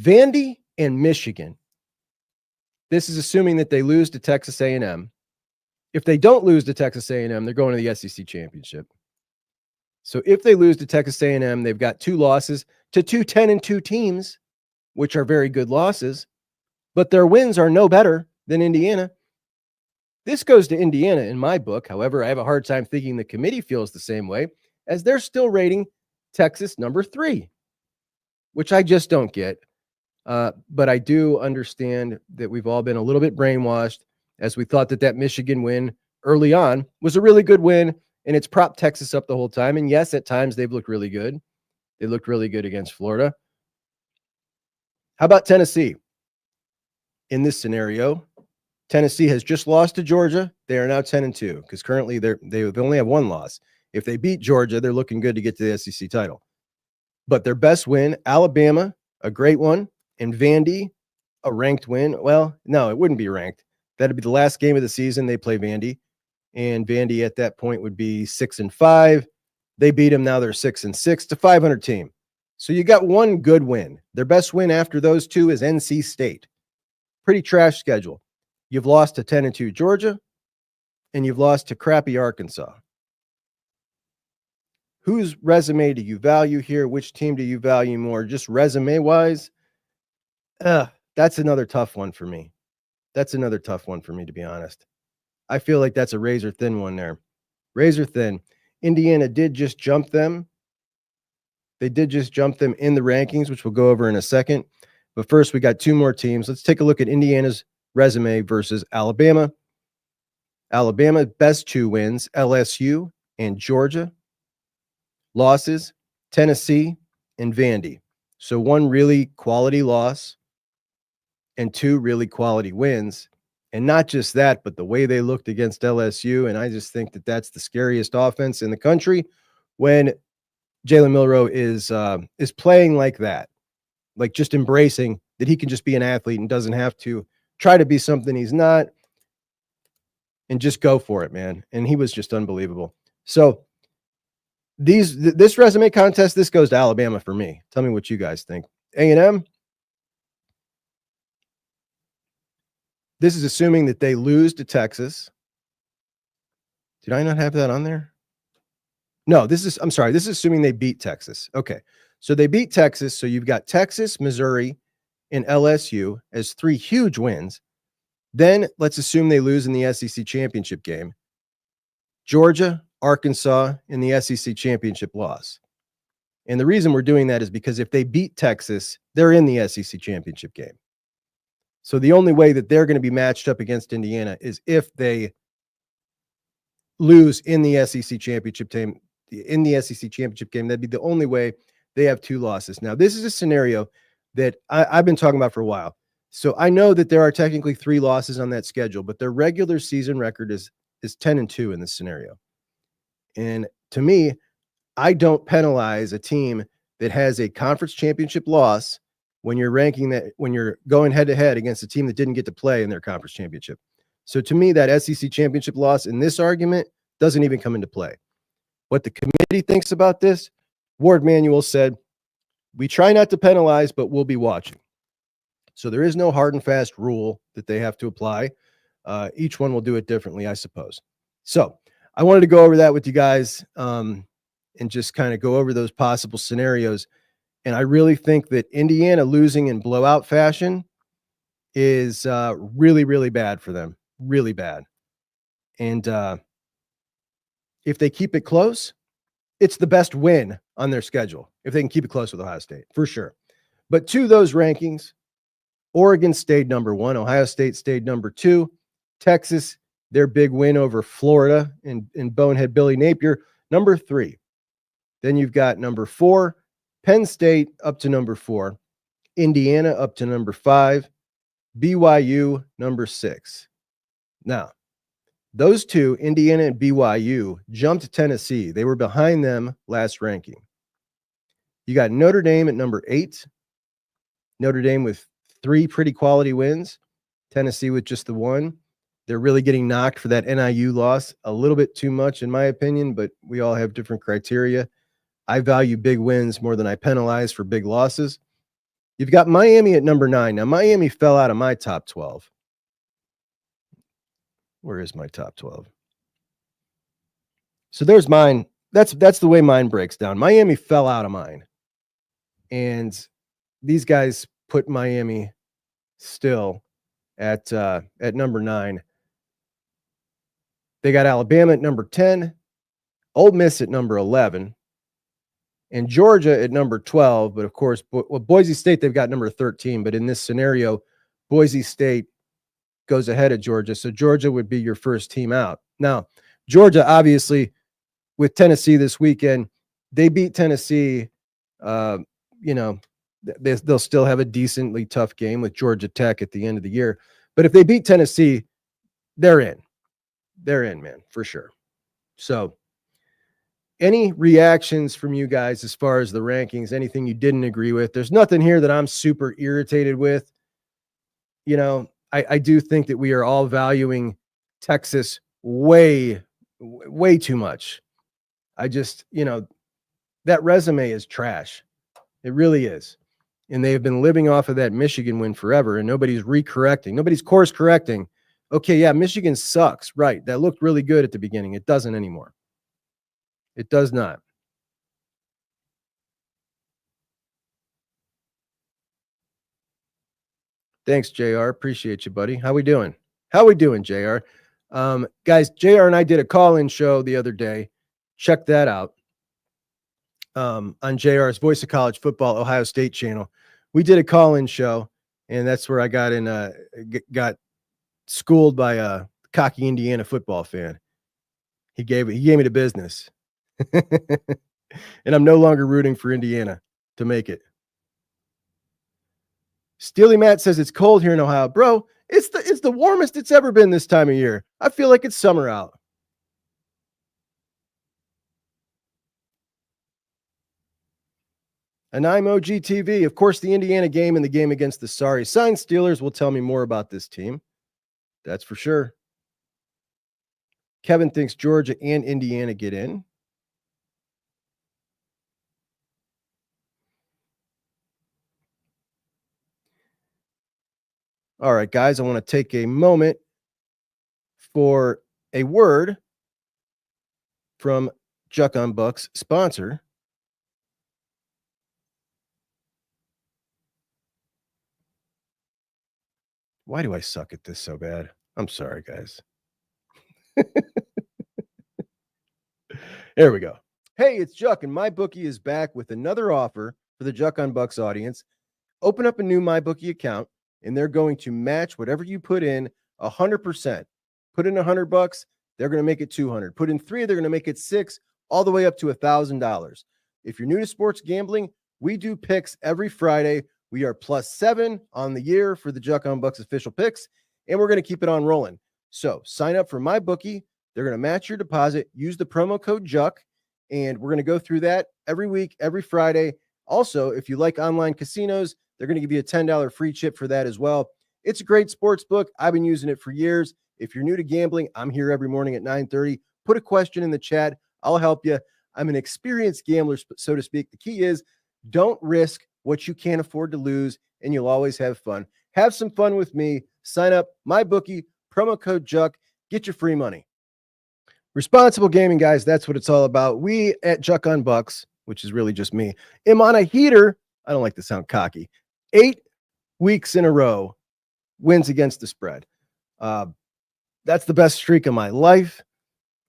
Vandy and Michigan. This is assuming that they lose to Texas A&M. If they don't lose to Texas A&M, they're going to the SEC championship. So if they lose to Texas A&M, they've got two losses to two 10-2 teams, which are very good losses, but their wins are no better than Indiana. This goes to Indiana in my book. However, I have a hard time thinking the committee feels the same way, as they're still rating Texas number 3, which I just don't get. But I do understand that we've all been a little bit brainwashed as we thought that Michigan win early on was a really good win, and it's propped Texas up the whole time. And yes, at times they've looked really good. They looked really good against Florida. How about Tennessee? In this scenario, Tennessee has just lost to Georgia. They are now 10-2 because currently they only have one loss. If they beat Georgia, they're looking good to get to the SEC title. But their best win, Alabama, a great one, and Vandy, a ranked win. Well, no, it wouldn't be ranked. That'd be the last game of the season. They play Vandy, and Vandy at that point would be 6-5. They beat them. Now they're 6-6 to 500 team. So you got one good win. Their best win after those two is NC State. Pretty trash schedule. You've lost to 10-2 Georgia, and you've lost to crappy Arkansas. Whose resume do you value here? Which team do you value more? Just resume-wise? That's another tough one for me. To be honest. I feel like that's a razor-thin one there. Razor-thin. Indiana did just jump them. They did just jump them in the rankings, which we'll go over in a second. But first, we got two more teams. Let's take a look at Indiana's resume versus Alabama. Alabama, best two wins, LSU and Georgia. Losses, Tennessee and Vandy. So one really quality loss and two really quality wins. And not just that, but the way they looked against LSU. And I just think that that's the scariest offense in the country when Jalen Milroe is playing like that, like just embracing that he can just be an athlete and doesn't have to try to be something he's not and just go for it, man. And he was just unbelievable. So this resume contest, this goes to Alabama for me. Tell me what you guys think. A&M. This is assuming that they lose to Texas. Did I not have that on there? No, this is assuming they beat Texas. Okay. So they beat Texas. So you've got Texas, Missouri, and LSU as three huge wins. Then let's assume they lose in the SEC championship game. Georgia, Arkansas in the SEC championship loss. And the reason we're doing that is because if they beat Texas, they're in the SEC championship game. So the only way that they're going to be matched up against Indiana is if they lose in the SEC championship game. In the SEC championship game, that'd be the only way. They have 2 losses. Now, this is a scenario that I've been talking about for a while. So I know that there are technically 3 losses on that schedule, but their regular season record is 10-2 in this scenario. And to me, I don't penalize a team that has a conference championship loss when you're ranking that, when you're going head to head against a team that didn't get to play in their conference championship. So to me, that SEC championship loss in this argument doesn't even come into play. What the committee thinks about this, Ward Manuel said, we try not to penalize, but we'll be watching. So there is no hard and fast rule that they have to apply. Each one will do it differently, I suppose. So I wanted to go over that with you guys and just kind of go over those possible scenarios. And I really think that Indiana losing in blowout fashion is really, really bad for them. Really bad. And if they keep it close, it's the best win on their schedule. If they can keep it close with Ohio State, for sure. But to those rankings, Oregon stayed number 1. Ohio State stayed number 2. Texas, their big win over Florida in Bonehead Billy Napier, number 3. Then you've got number 4, Penn State up to number 4. Indiana up to number 5. BYU number 6. Now, those 2, Indiana and BYU, jumped to Tennessee. They were behind them last ranking. You got Notre Dame at number 8. Notre Dame with 3 pretty quality wins. Tennessee with just the 1. They're really getting knocked for that NIU loss a little bit too much, in my opinion, but we all have different criteria. I value big wins more than I penalize for big losses. You've got Miami at number 9. Now, Miami fell out of my top 12. Where is my top 12? So there's mine. That's the way mine breaks down. Miami fell out of mine. And these guys put Miami still at number 9. They got Alabama at number 10, Ole Miss at number 11, and Georgia at number 12. But of course, Boise State, they've got number 13. But in this scenario, Boise State goes ahead of Georgia. So Georgia would be your first team out. Now, Georgia, obviously, with Tennessee this weekend, they beat Tennessee. They'll still have a decently tough game with Georgia Tech at the end of the year. But if they beat Tennessee, they're in. They're in, man, for sure. So any reactions from you guys as far as the rankings, anything you didn't agree with? There's nothing here that I'm super irritated with. I do think that we are all valuing Texas way, way too much. I just, that resume is trash. It really is. And they've been living off of that Michigan win forever, and nobody's recorrecting. Nobody's course correcting. Okay, yeah, Michigan sucks. Right. That looked really good at the beginning. It doesn't anymore. It does not. Thanks, JR. Appreciate you, buddy. How we doing? JR? Guys, JR and I did a call-in show the other day. Check that out. On JR's Voice of College Football Ohio State channel. We did a call-in show, and that's where I got schooled by a cocky Indiana football fan. He gave me the business. And I'm no longer rooting for Indiana to make it. Steely Matt says it's cold here in Ohio. Bro, it's the warmest it's ever been this time of year. I feel like it's summer out. And I'm OGTV. Of course, the Indiana game and the game against the sorry Sign Steelers will tell me more about this team. That's for sure. Kevin thinks Georgia and Indiana get in. All right, guys, I want to take a moment for a word from Juck on Buck's sponsor. Why do I suck at this so bad? I'm sorry, guys. There we go. Hey, it's Juck, and MyBookie is back with another offer for the Juck on Bucks audience. Open up a new MyBookie account, and they're going to match whatever you put in 100%. Put in $100, they're going to make it 200. Put in 3, they're going to make it 6, all the way up to $1,000. If you're new to sports gambling, we do picks every Friday. We are +7 on the year for the Juck on Bucks official picks, and we're going to keep it on rolling. So sign up for MyBookie. They're going to match your deposit. Use the promo code JUCK, and we're going to go through that every week, every Friday. Also, if you like online casinos, they're going to give you a $10 free chip for that as well. It's a great sports book. I've been using it for years. If you're new to gambling, I'm here every morning at 9:30. Put a question in the chat. I'll help you. I'm an experienced gambler, so to speak. The key is don't risk what you can't afford to lose, and you'll always have fun. Have some fun with me. Sign up, MyBookie, promo code JUCK. Get your free money. Responsible gaming, guys. That's what it's all about. We at Juck on Bucks, which is really just me, am on a heater. I don't like to sound cocky. 8 weeks in a row, wins against the spread. That's the best streak of my life.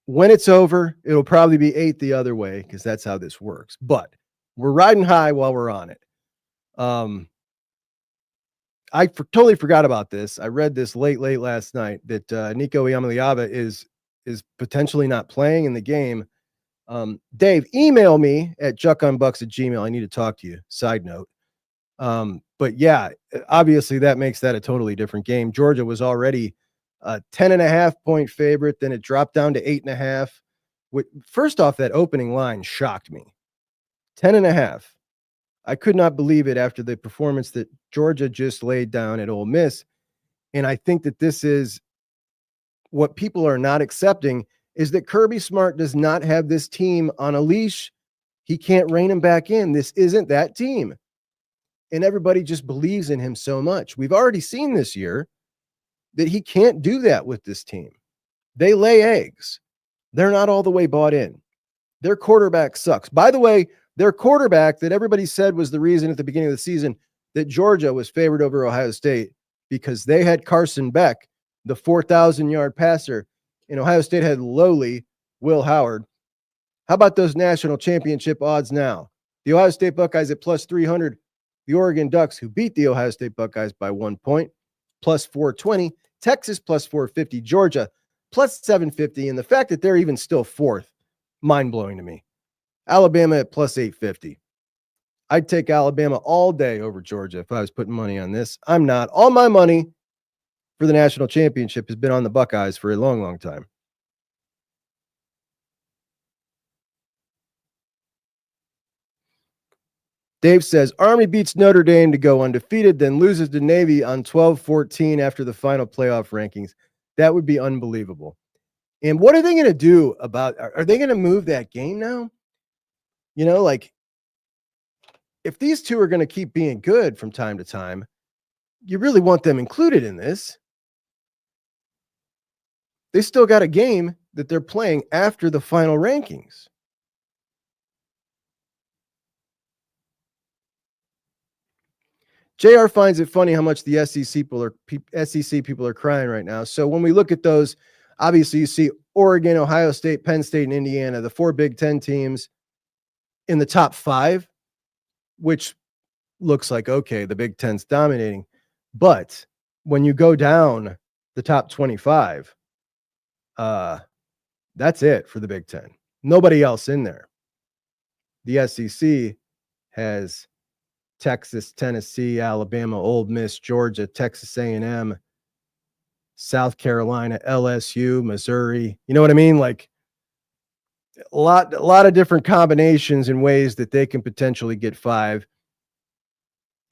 When it's over, it'll probably be 8 the other way because that's how this works. But we're riding high while we're on it. I totally forgot about this. I read this late last night that Nico Iamaleava is potentially not playing in the game. Dave, email me at juckonbucks@gmail. I need to talk to you. Side note. But yeah, obviously that makes that a totally different game. Georgia was already a 10.5-point favorite. Then it dropped down to 8.5. First off, that opening line shocked me. 10.5. I could not believe it after the performance that Georgia just laid down at Ole Miss. And I think that this is what people are not accepting, is that Kirby Smart does not have this team on a leash. He can't rein him back in. This isn't that team. And everybody just believes in him so much. We've already seen this year that he can't do that with this team. They lay eggs. They're not all the way bought in. Their quarterback sucks. By the way, their quarterback that everybody said was the reason at the beginning of the season that Georgia was favored over Ohio State, because they had Carson Beck, the 4,000-yard passer, and Ohio State had lowly Will Howard. How about those national championship odds now? The Ohio State Buckeyes at +300. The Oregon Ducks, who beat the Ohio State Buckeyes by 1 point, +420. Texas +450. Georgia +750. And the fact that they're even still fourth, mind-blowing to me. Alabama at +850. I'd take Alabama all day over Georgia if I was putting money on this. I'm not. All my money for the national championship has been on the Buckeyes for a long, long time. Dave says, Army beats Notre Dame to go undefeated, then loses to Navy on 12-14 after the final playoff rankings. That would be unbelievable. And what are they going to do about, are they going to move that game now? You know, like, if these two are going to keep being good from time to time, you really want them included in this. They still got a game that they're playing after the final rankings. JR finds it funny how much the SEC people are crying right now. So when we look at those, obviously you see Oregon, Ohio State, Penn State, and Indiana, the 4 Big Ten teams in the top 5, which looks like, okay, the Big Ten's dominating. But when you go down the top 25, that's it for the Big Ten. Nobody else in there. The SEC has Texas, Tennessee, Alabama, Ole Miss, Georgia, Texas A&M, South Carolina, LSU, Missouri. You know what I mean? Like a lot of different combinations and ways that they can potentially get 5.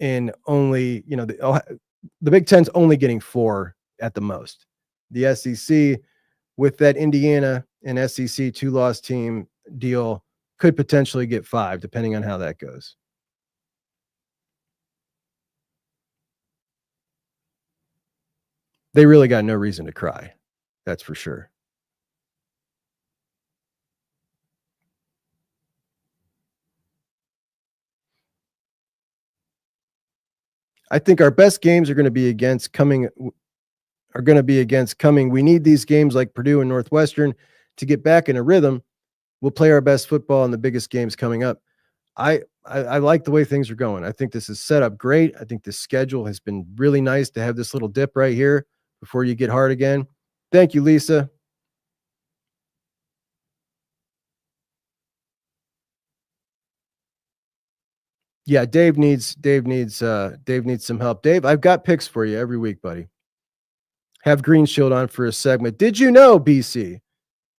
And only, you know, the Big Ten's only getting 4 at the most. The SEC, with that Indiana and SEC 2-loss team deal, could potentially get 5, depending on how that goes. They really got no reason to cry. That's for sure. I think our best games are going to be against coming. We need these games like Purdue and Northwestern to get back in a rhythm. We'll play our best football in the biggest games coming up. I like the way things are going. I think this is set up great. I think the schedule has been really nice to have this little dip right here before you get hard again. Thank you, Lisa. Yeah, Dave needs some help. Dave, I've got picks for you every week, buddy. Have Greenshield on for a segment. Did you know, BC,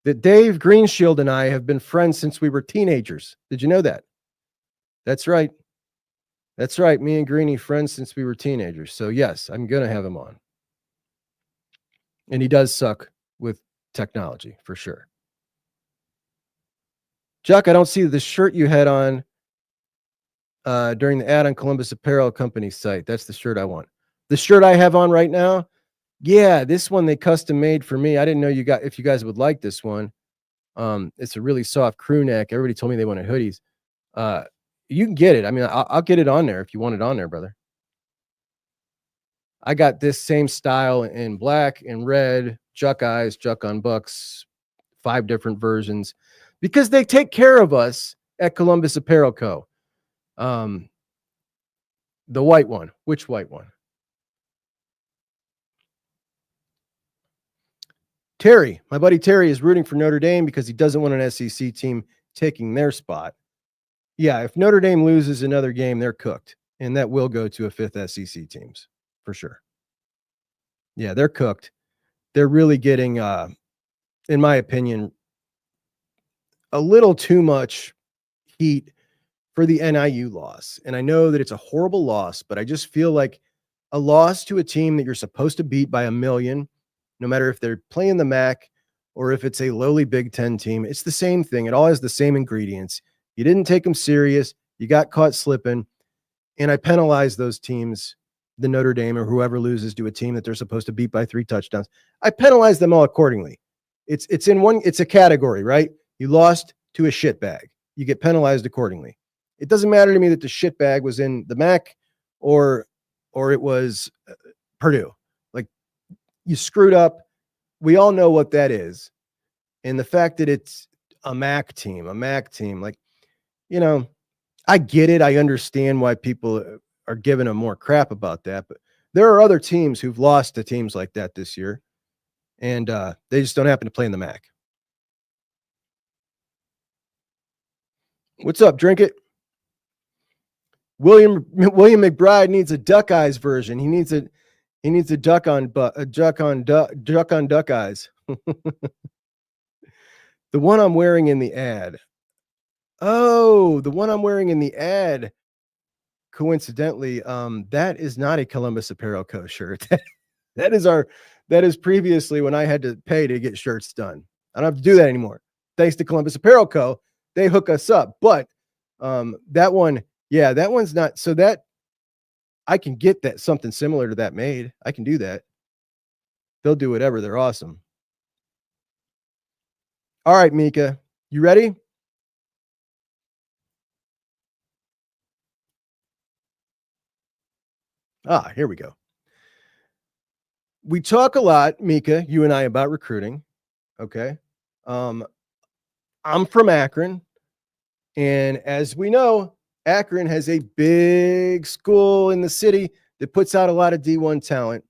that Dave Greenshield and I have been friends since we were teenagers? Did you know that? That's right. That's right. Me and Greeny friends since we were teenagers. So yes, I'm going to have him on. And he does suck with technology for sure. Chuck, I don't see the shirt you had on during the ad on Columbus Apparel Company site. That's the shirt I want. The shirt I have on right now, yeah, this one they custom made for me. I didn't know if you guys would like this one. It's a really soft crew neck. Everybody told me they wanted hoodies. You can get it. I mean, I'll get it on there if you want it on there, brother. I got this same style in black and red, Juck Eyes, Juck on Bucks, 5 different versions, because they take care of us at Columbus Apparel Co. The white one. Which white one? Terry, my buddy Terry, is rooting for Notre Dame because he doesn't want an SEC team taking their spot. Yeah, if Notre Dame loses another game, they're cooked. And that will go to a 5th SEC teams for sure. Yeah, they're cooked. They're really getting, in my opinion, a little too much heat for the NIU loss. And I know that it's a horrible loss, but I just feel like a loss to a team that you're supposed to beat by 1 million, no matter if they're playing the MAC or if it's a lowly Big Ten team, it's the same thing. It all has the same ingredients. You didn't take them serious. You got caught slipping. And I penalize those teams, the Notre Dame or whoever loses to a team that they're supposed to beat by 3 touchdowns. I penalize them all accordingly. It's a category, right? You lost to a shitbag. You get penalized accordingly. It doesn't matter to me that the shitbag was in the MAC or it was Purdue. Like, you screwed up. We all know what that is. And the fact that it's a MAC team, like, you know, I get it. I understand why people are giving them more crap about that, but there are other teams who've lost to teams like that this year, and they just don't happen to play in the MAC. What's up? Drink it. William McBride needs a Duck Eyes version. He needs a duck on Duck Eyes. The one I'm wearing in the ad. Oh, the one I'm wearing in the ad. Coincidentally, that is not a Columbus Apparel Co. shirt. that is previously when I had to pay to get shirts done. I don't have to do that anymore. Thanks to Columbus Apparel Co. They hook us up. But that one, yeah, that one's not. So that I can get that something similar to that made. I can do that. They'll do whatever. They're awesome. All right, Mika, you ready? Here we go. We talk a lot, Mika, you and I, about recruiting. Okay. I'm from Akron. And as we know, Akron has a big school in the city that puts out a lot of D1 talent.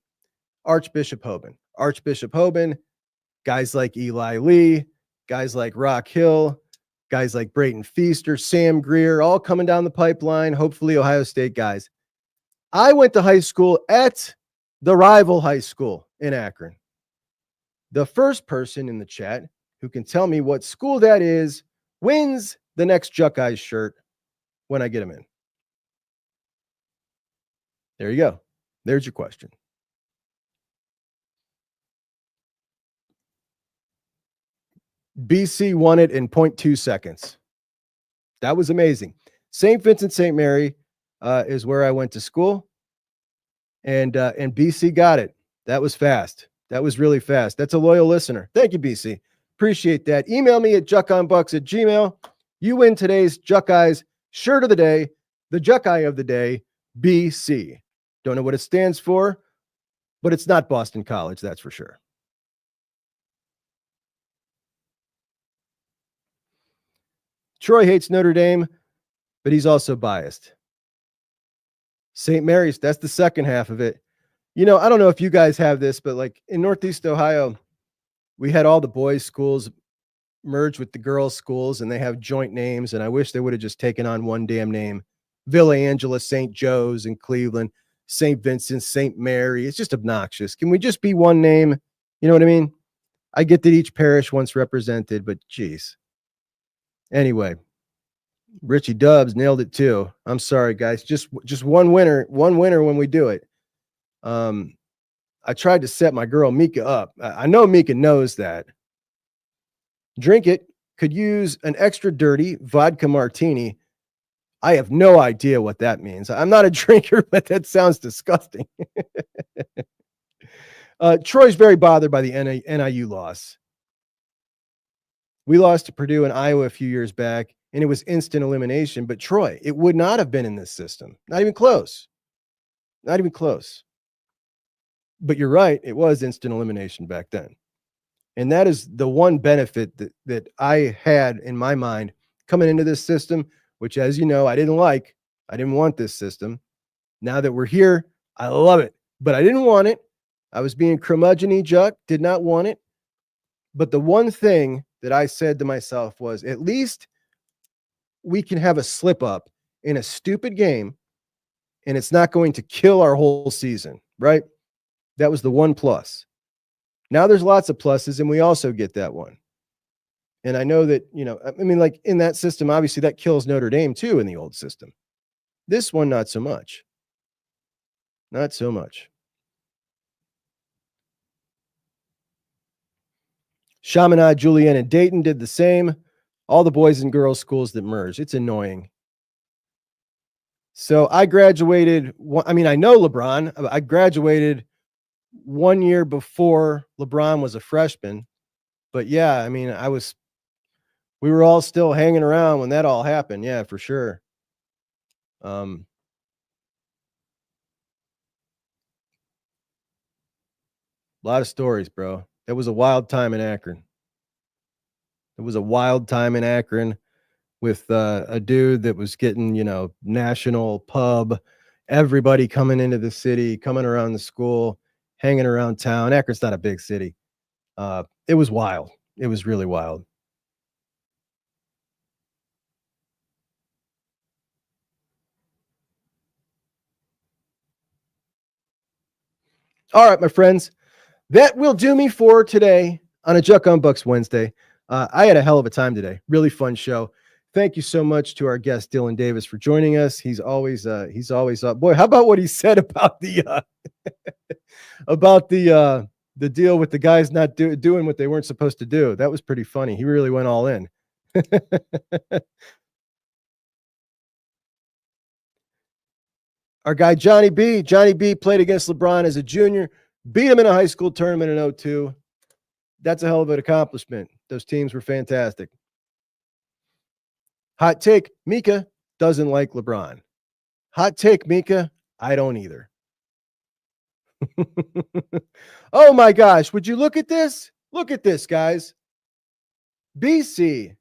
Archbishop Hoban, guys like Eli Lee, guys like Rock Hill, guys like Brayton Feaster, Sam Greer, all coming down the pipeline, hopefully Ohio State guys. I went to high school at the rival high school in Akron. The first person in the chat who can tell me what school that is wins the next Juck Eyes shirt when I get them in. There you go. There's your question. BC won it in 0.2 seconds. That was amazing. St. Vincent St. Mary is where I went to school. And BC got it. That was fast. That was really fast. That's a loyal listener. Thank you, BC. Appreciate that. Email me at juckonbucks@gmail.com. You win today's Juck Eyes shirt of the day, the Juck Eye of the day, BC. Don't know what it stands for, but it's not Boston College, that's for sure. Troy hates Notre Dame, but he's also biased. St. Mary's, that's the second half of it. You know, I don't know if you guys have this, but like in Northeast Ohio, we had all the boys' schools merge with the girls' schools, and they have joint names. And I wish they would have just taken on one damn name. Villa Angela, St. Joe's in Cleveland, St. Vincent, St. Mary. It's just obnoxious. Can we just be one name? You know what I mean? I get that each parish once represented, but geez. Anyway, Richie Dubs nailed it too. I'm sorry, guys. Just one winner when we do it. I tried to set my girl Mika up. I know Mika knows that. Drink it. Could use an extra dirty vodka martini. I have no idea what that means. I'm not a drinker, but that sounds disgusting. Troy's very bothered by the NIU loss. We lost to Purdue and Iowa a few years back, and it was instant elimination. But Troy, it would not have been in this system. Not even close. Not even close. But you're right. It was instant elimination back then. And that is the one benefit that I had in my mind coming into this system, which, as you know, I didn't like. I didn't want this system. Now that we're here, I love it. But I didn't want it. I was being curmudgeon-y, Juck. Did not want it. But the one thing that I said to myself was, at least we can have a slip-up in a stupid game, and it's not going to kill our whole season, right? That was the one plus. Now there's lots of pluses, and we also get that one. And I know that, you know, I mean, like in that system, obviously that kills Notre Dame too in the old system. This one, not so much. Not so much. Chaminade, Julienne, and Dayton did the same. All the boys and girls schools that merged. It's annoying. So I graduated. I mean, I know LeBron. I graduated 1 year before LeBron was a freshman. But yeah, I mean, we were all still hanging around when that all happened. Yeah, for sure. A lot of stories, bro. That was a wild time in Akron. It was a wild time in Akron with a dude that was getting, you know, national pub, everybody coming into the city, coming around the school, hanging around town. Akron's not a big city. It was wild. It was really wild. All right, my friends, that will do me for today on a Juck on Bucks Wednesday. I had a hell of a time today. Really fun show. Thank you so much to our guest Dillon Davis for joining us. He's always up. Boy, how about what he said about the about the deal with the guys not doing what they weren't supposed to do? That was pretty funny. He really went all in. Our guy Johnny B played against LeBron as a junior, beat him in a high school tournament in 2002. That's a hell of an accomplishment. Those teams were fantastic. Hot take, Mika doesn't like LeBron. Hot take, Mika, I don't either. Oh my gosh, would you look at this? Look at this, guys. BC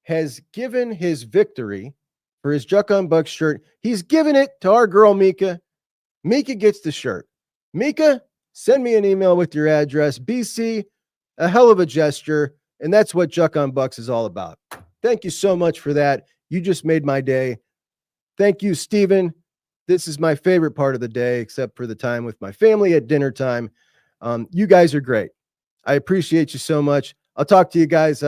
has given his victory for his Juck on Bucks shirt. He's given it to our girl, Mika. Mika gets the shirt. Mika, send me an email with your address. BC, a hell of a gesture. And that's what Juck on Bucks is all about. Thank you so much for that. You just made my day. Thank you, Steven. This is my favorite part of the day, except for the time with my family at dinner time. You guys are great. I appreciate you so much. I'll talk to you guys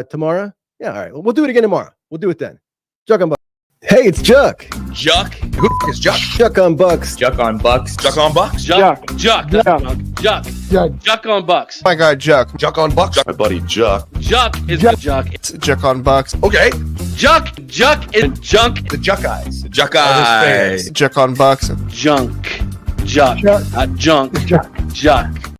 tomorrow. Yeah, all right. We'll do it again tomorrow. We'll do it then. Juck on Bucks. Hey, it's Juck. Juck? Who is Juck? Juck on Bucks. Juck on Bucks. Juck on Bucks. Juck. Juck on Bucks. My guy Juck. Juck on Bucks. My buddy Juck. Juck is the Juck. It's Juck on Bucks. Okay. Juck is junk. The Juck Eyes. The Juck Eyes. Juck on Bucks. Junk. Juck. Not junk. Juck.